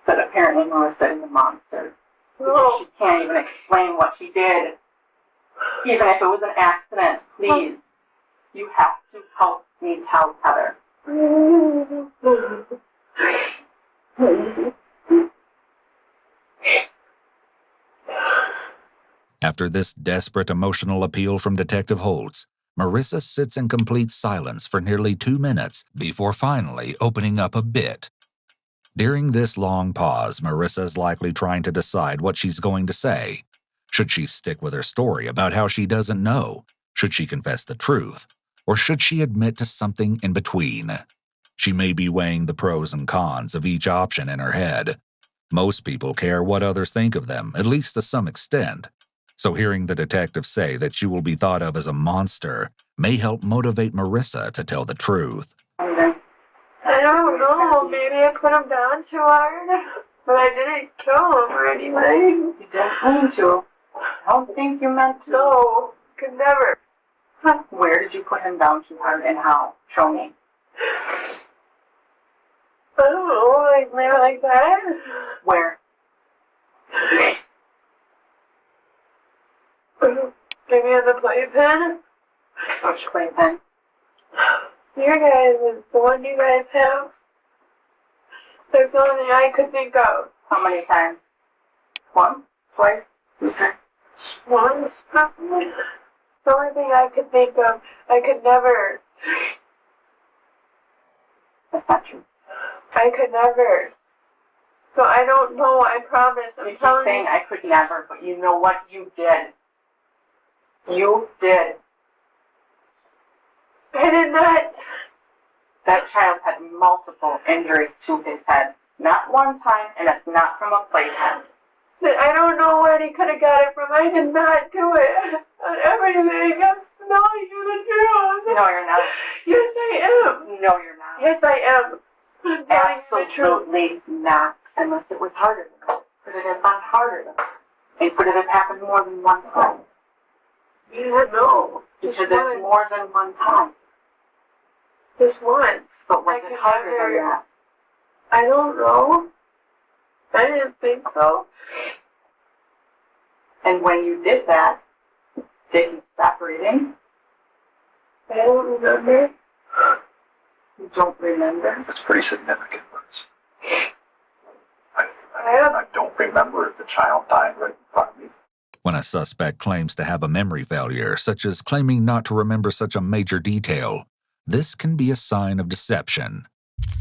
But apparently Marissa is a monster. Because she can't even explain what she did. Even if it was an accident, please. You have to help me tell Heather. After this desperate emotional appeal from Detective Holtz, Marissa sits in complete silence for nearly 2 minutes before finally opening up a bit. During this long pause, Marissa is likely trying to decide what she's going to say. Should she stick with her story about how she doesn't know? Should she confess the truth? Or should she admit to something in between? She may be weighing the pros and cons of each option in her head. Most people care what others think of them, at least to some extent. So hearing the detective say that she will be thought of as a monster may help motivate Marissa to tell the truth. I don't know. Maybe I put him down too hard. But I didn't kill him or anything. You didn't mean to. I don't think you meant to. No, could never. Where did you put him down too hard and how? Show me. I don't know, like maybe like that. Where? Maybe on the playpen. Which playpen? Your guys, it's the one you guys have. That's the only thing I could think of. How many times? Once? Twice? 2 times? Once, probably. It's the only thing I could think of. I could never. That's not true. I could never. So I don't know, I promise. I'm You keep telling saying you. I could never, but you know what? You did. You did. I did not. That child had multiple injuries to his head. Not one time, and it's not from a playpen. I don't know where he could have got it from. I did not do it. On everything. I'm telling you the truth. No, you're not. Yes, I am. No, you're not. Yes, I am. I'm telling you the truth. Absolutely not. Unless it was harder than that. Could it have been harder than that? And could it have happened more than one time? Yeah, no. Because Just it's once. more than one time. Just once. But was I it could harder never- than that? I don't know. I didn't think so. And when you did that, did he stop breathing? I don't remember. You don't remember? That's pretty significant, Liz. I don't remember if the child died right in front of me. When a suspect claims to have a memory failure, such as claiming not to remember such a major detail, this can be a sign of deception.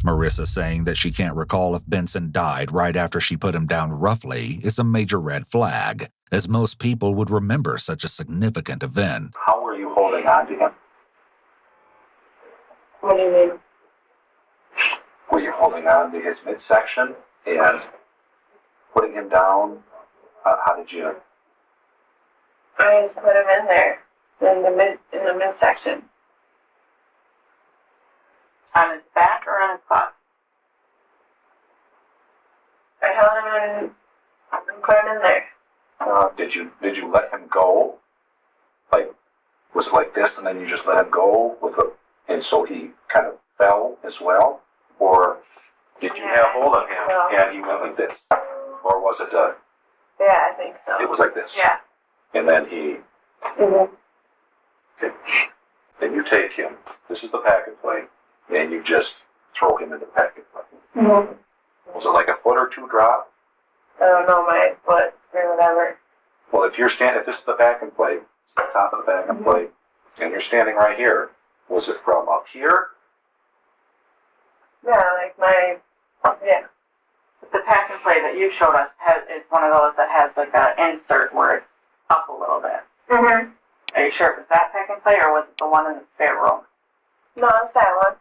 Marissa saying that she can't recall if Benson died right after she put him down roughly is a major red flag, as most people would remember such a significant event. How were you holding on to him? What do you mean? Were you holding on to his midsection and putting him down? How did you? I just put him in there, in the midsection. On his back or on his butt? I held him in and put him in there. Did you let him go? Like, was it like this, and then you just let him go and so he kind of fell as well, or did you have hold of him and he went like this, or was it Yeah, I think so. It was like this. Yeah. And then he. Mm-hmm. Okay. Then you take him. This is the pack and play, and you just throw him in the pack and play. Mm-hmm. Was it like a foot or two drop? I don't know, my foot or whatever. Well, if this is the pack and play, it's the top of the pack and play, and you're standing right here, was it from up here? Yeah, like yeah. The pack and play that you showed us is one of those that has like an insert where it's up a little bit. Mm-hmm. Are you sure it was that pack and play or was it the one in the spare room? No, it's that one.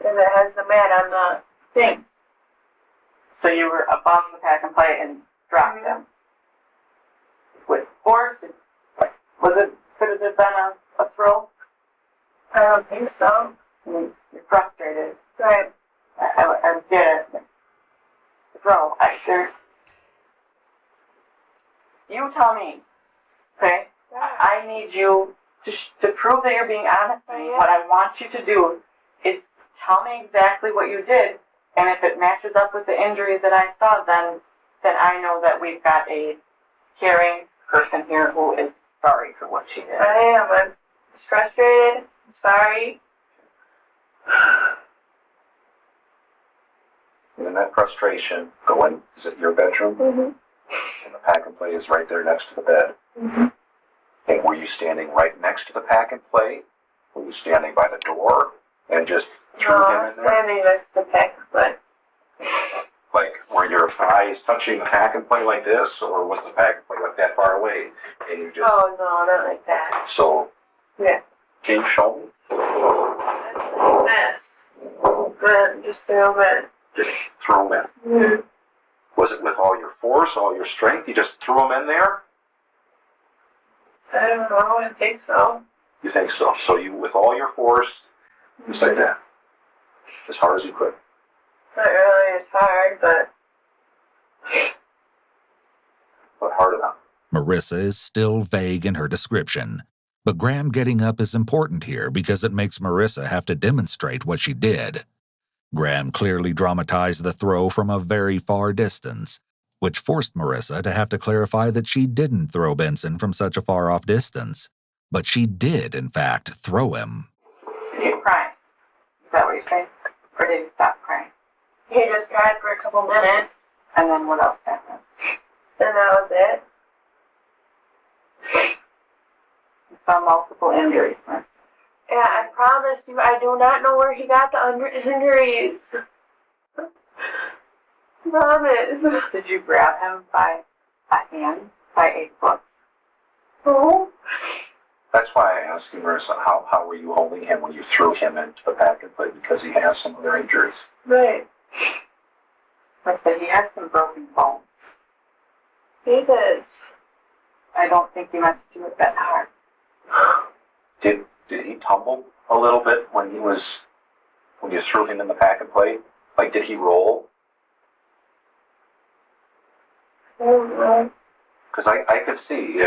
And it has the mat on the thing. So you were above the pack and play and dropped them. With force? Could it have been a throw? I don't think so. You're frustrated. Right. I get it. Throw. You tell me, okay? I need you to prove that you're being honest with me. What I want you to do is tell me exactly what you did, and if it matches up with the injuries that I saw, then I know that we've got a caring person here who is sorry for what she did. I am. I'm frustrated. I'm sorry. And in that frustration, is it your bedroom? Mm-hmm. In the pack and play is right there next to the bed. Mm-hmm. And were you standing right next to the pack and play? Were you standing by the door and just threw him in there? Standing next to the pack and play. Like, were your eyes touching the pack and play like this, or was the pack and play like that far away? And you just... Oh, no, not like that. So, Yeah. can you show me? Like this. Then just throw him in. Just throw him in. Mm-hmm. Was it with all your force, all your strength? You just threw him in there? I don't know, I think so. You think so? So you, with all your force, just like that, as hard as you could. Not really as hard, but Hard enough. Marissa is still vague in her description, but Graham getting up is important here because it makes Marissa have to demonstrate what she did. Graham clearly dramatized the throw from a very far distance, which forced Marissa to have to clarify that she didn't throw Benson from such a far-off distance, but she did, in fact, throw him. Did he cry? Is that what you're saying? Or did he stop crying? he just cried for a couple minutes. And then what else happened? And that was it. You saw multiple injuries, Miss. Yeah, I promise you, I do not know where he got the injuries. Promise. Did you grab him by a hand, by a foot? Oh. That's why I asked you, Marissa, how were you holding him when you threw him into the pack and play, because he has some other injuries. Right. I said he has some broken bones. He does. I don't think you meant to do it that hard. Did he tumble a little bit when you threw him in the pack and play? Like, did he roll? I don't know. Because I could see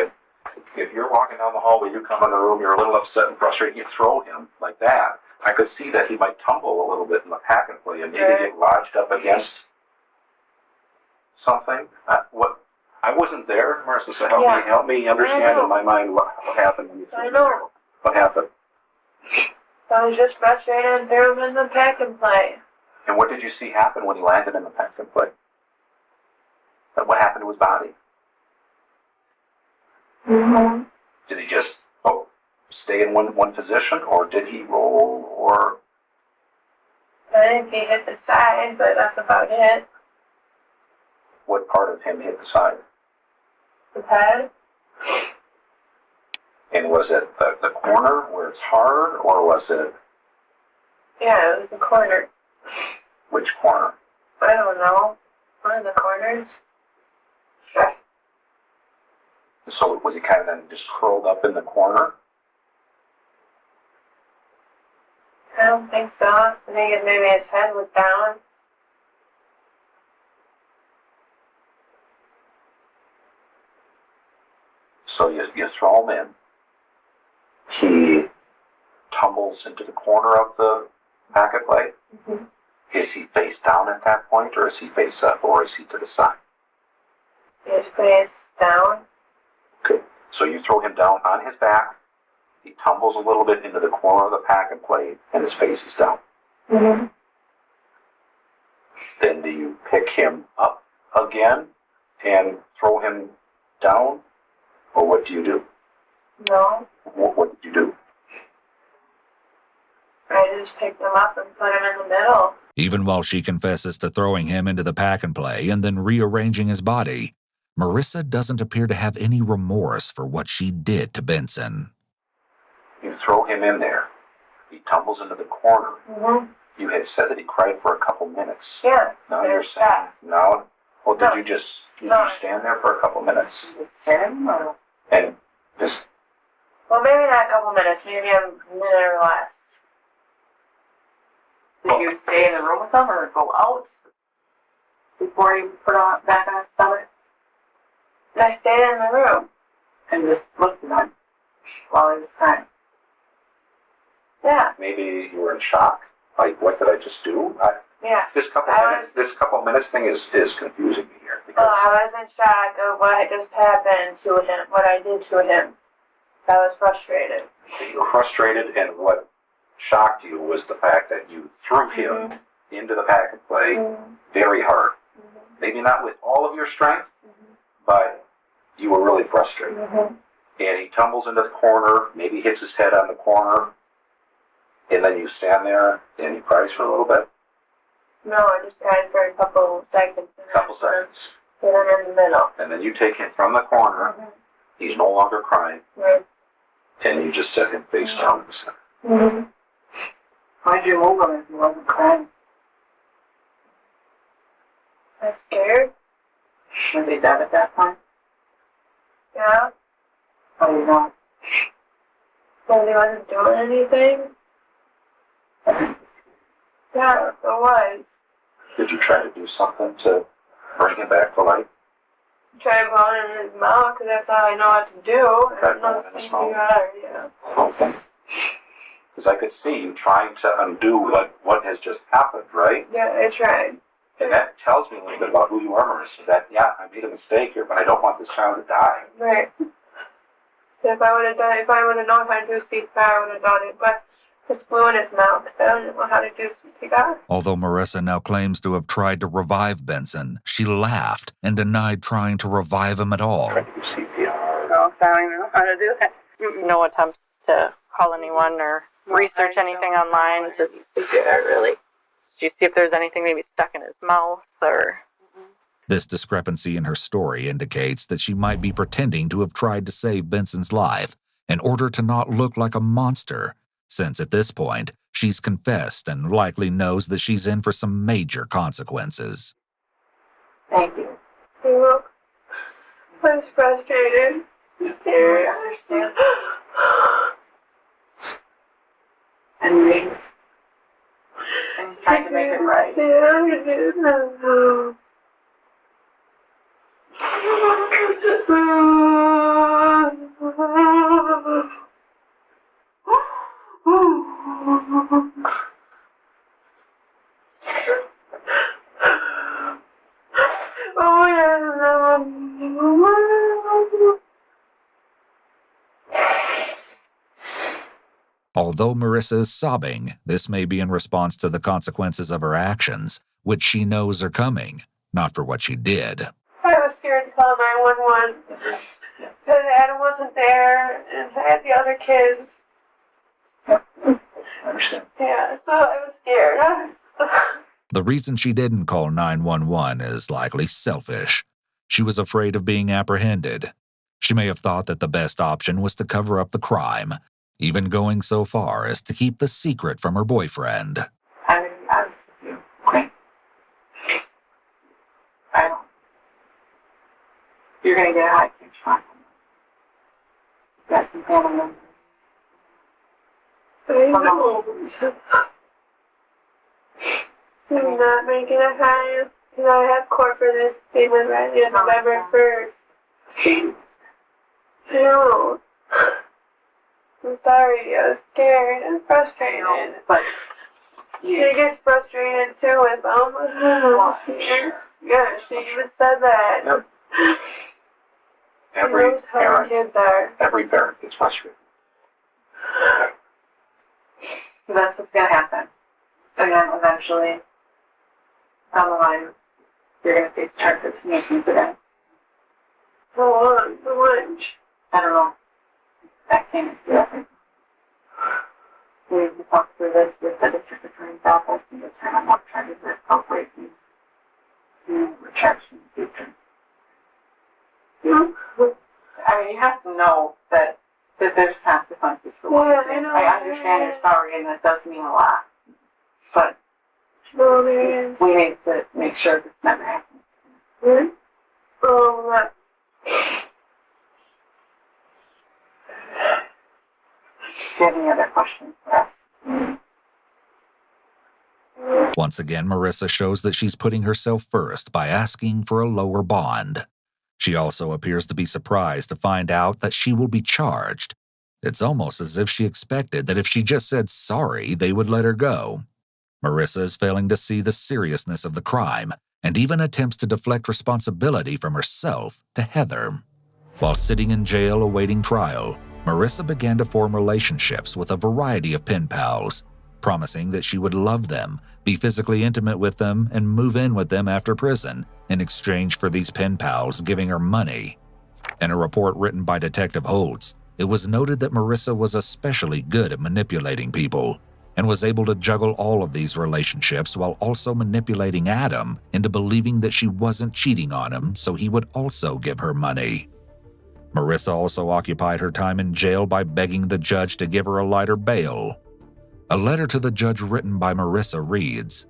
if you're walking down the hallway, you come in the room, you're a little upset and frustrated, you throw him like that. I could see that he might tumble a little bit in the pack and play and maybe get lodged up against something. I wasn't there, Marissa, so help me understand in my mind what happened when you threw him there. What happened? I was just frustrated and threw him in the pack and play. And what did you see happen when he landed in the pack and play? What happened to his body? Mm-hmm. Did he just stay in one position, or did he roll, or? I think he hit the side, but that's about it. What part of him hit the side? His head. And was it the corner where it's hard, or was it? Yeah, it was the corner. Which corner? I don't know. One of the corners. So was he kind of then just curled up in the corner? I don't think so. I think maybe his head was down. So you throw him in. He tumbles into the corner of the packet play. Mm-hmm. Is he face down at that point, or is he face up, or is he to the side? His face down. Okay. So you throw him down on his back. He tumbles a little bit into the corner of the pack and play, and his face is down. Mm-hmm. Then do you pick him up again and throw him down, or what do you do? No. What did you do? I just picked him up and put him in the middle. Even while she confesses to throwing him into the pack and play and then rearranging his body, Marissa doesn't appear to have any remorse for what she did to Benson. You throw him in there. He tumbles into the corner. Mm-hmm. You had said that he cried for a couple minutes. Yeah. Now you're saying, no? Well, did you just stand there for a couple minutes? And just... Well, maybe not a couple minutes. Maybe a minute or less. Did you stay in the room with him or go out before you put on back on his stomach? I stayed in the room. And just looked at him while he was crying. Yeah. Maybe you were in shock. Like, what did I just do? Yeah. This couple minutes thing is confusing me here. Because I was in shock of what just happened to him, what I did to him. I was frustrated. you were frustrated, and what shocked you was the fact that you threw him into the pack and play very hard. Maybe not with all of your strength, but you were really frustrated. And he tumbles into the corner, maybe hits his head on the corner, and then you stand there and he cries for a little bit. No, I just cried for a couple seconds. Couple seconds. And then in the middle. And then you take him from the corner. He's no longer crying. Right. And you just set him face down in the center. Why'd you move him if he wasn't crying? I was scared. Was he dead at that point? Yeah. How do you know? But he wasn't doing anything. Yeah, it was. Did you try to do something to bring him back to life? Try blowing in his mouth, because that's all I know how to do. I don't know blowing in his mouth? CPR, yeah. Okay. Because I could see you trying to undo what has just happened, right? Yeah, I tried. And that tells me a little bit about who you are, Marissa. That, yeah, I made a mistake here, but I don't want this child to die. Right. If I would have known how to do CPR, I would have done it. But just blew in his mouth, because I don't know how to do CPR. Although Marissa now claims to have tried to revive Benson, she laughed and denied trying to revive him at all. Try to do CPR. No, 'cause I don't even know how to do that. No attempts to call anyone or research anything online to CPR, really. Did you see if there's anything maybe stuck in his mouth or... This discrepancy in her story indicates that she might be pretending to have tried to save Benson's life in order to not look like a monster, since at this point, she's confessed and likely knows that she's in for some major consequences. Thank you. You're welcome. I was frustrated. Scared. I understand. And rings. And you tried to make it right. Yeah, I did. Oh, yeah. Although Marissa is sobbing, this may be in response to the consequences of her actions, which she knows are coming, not for what she did. I was scared to call 911 because Adam wasn't there and I had the other kids. I understand. Yeah, so I was scared. The reason she didn't call 911 is likely selfish. She was afraid of being apprehended. She may have thought that the best option was to cover up the crime, even going so far as to keep the secret from her boyfriend. I'm going to be honest with you. Okay? I don't. You're going to get a high pitch from him. Got some family members. I'm not making a high because I have court for this statement right on November 1st. I know. I'm sorry, I was scared and frustrated. But she gets frustrated too with them. Yeah, she even said that. Yep. She knows how her kids are. Every parent gets frustrated. so that's what's going to happen. So then eventually, down the line, you're going to face charges for making incident. How long? For lunch? I don't know. That came into it. We need to talk through this with the district attorney's office and determine what charges are appropriate and retraction in the future. I mean, you have to know that there's consequences for what you did. I understand you're sorry, and that does mean a lot. But we need to make sure this never happens. Hmm? Do you have any other questions for us? Once again, Marissa shows that she's putting herself first by asking for a lower bond. She also appears to be surprised to find out that she will be charged. It's almost as if she expected that if she just said sorry, they would let her go. Marissa is failing to see the seriousness of the crime and even attempts to deflect responsibility from herself to Heather. While sitting in jail awaiting trial, Marissa began to form relationships with a variety of pen pals, promising that she would love them, be physically intimate with them, and move in with them after prison in exchange for these pen pals giving her money. In a report written by Detective Holtz, it was noted that Marissa was especially good at manipulating people and was able to juggle all of these relationships while also manipulating Adam into believing that she wasn't cheating on him, so he would also give her money. Marissa also occupied her time in jail by begging the judge to give her a lighter bail. A letter to the judge written by Marissa reads,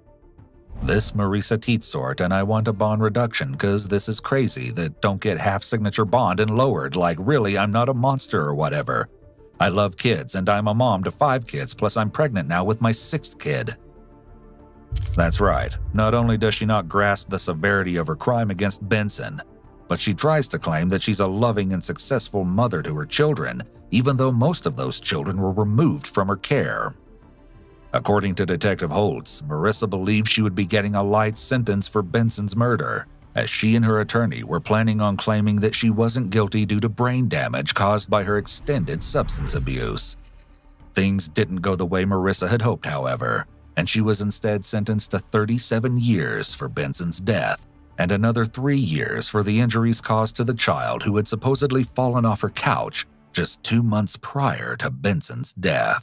"This Marissa Tietsort and I want a bond reduction because this is crazy that don't get half-signature bond and lowered, like really I'm not a monster or whatever. I love kids and I'm a mom to 5 kids, plus I'm pregnant now with my 6th kid." That's right, not only does she not grasp the severity of her crime against Benson, but she tries to claim that she's a loving and successful mother to her children, even though most of those children were removed from her care. According to Detective Holtz, Marissa believed she would be getting a light sentence for Benson's murder, as she and her attorney were planning on claiming that she wasn't guilty due to brain damage caused by her extended substance abuse. Things didn't go the way Marissa had hoped, however, and she was instead sentenced to 37 years for Benson's death, and another 3 years for the injuries caused to the child who had supposedly fallen off her couch just 2 months prior to Benson's death.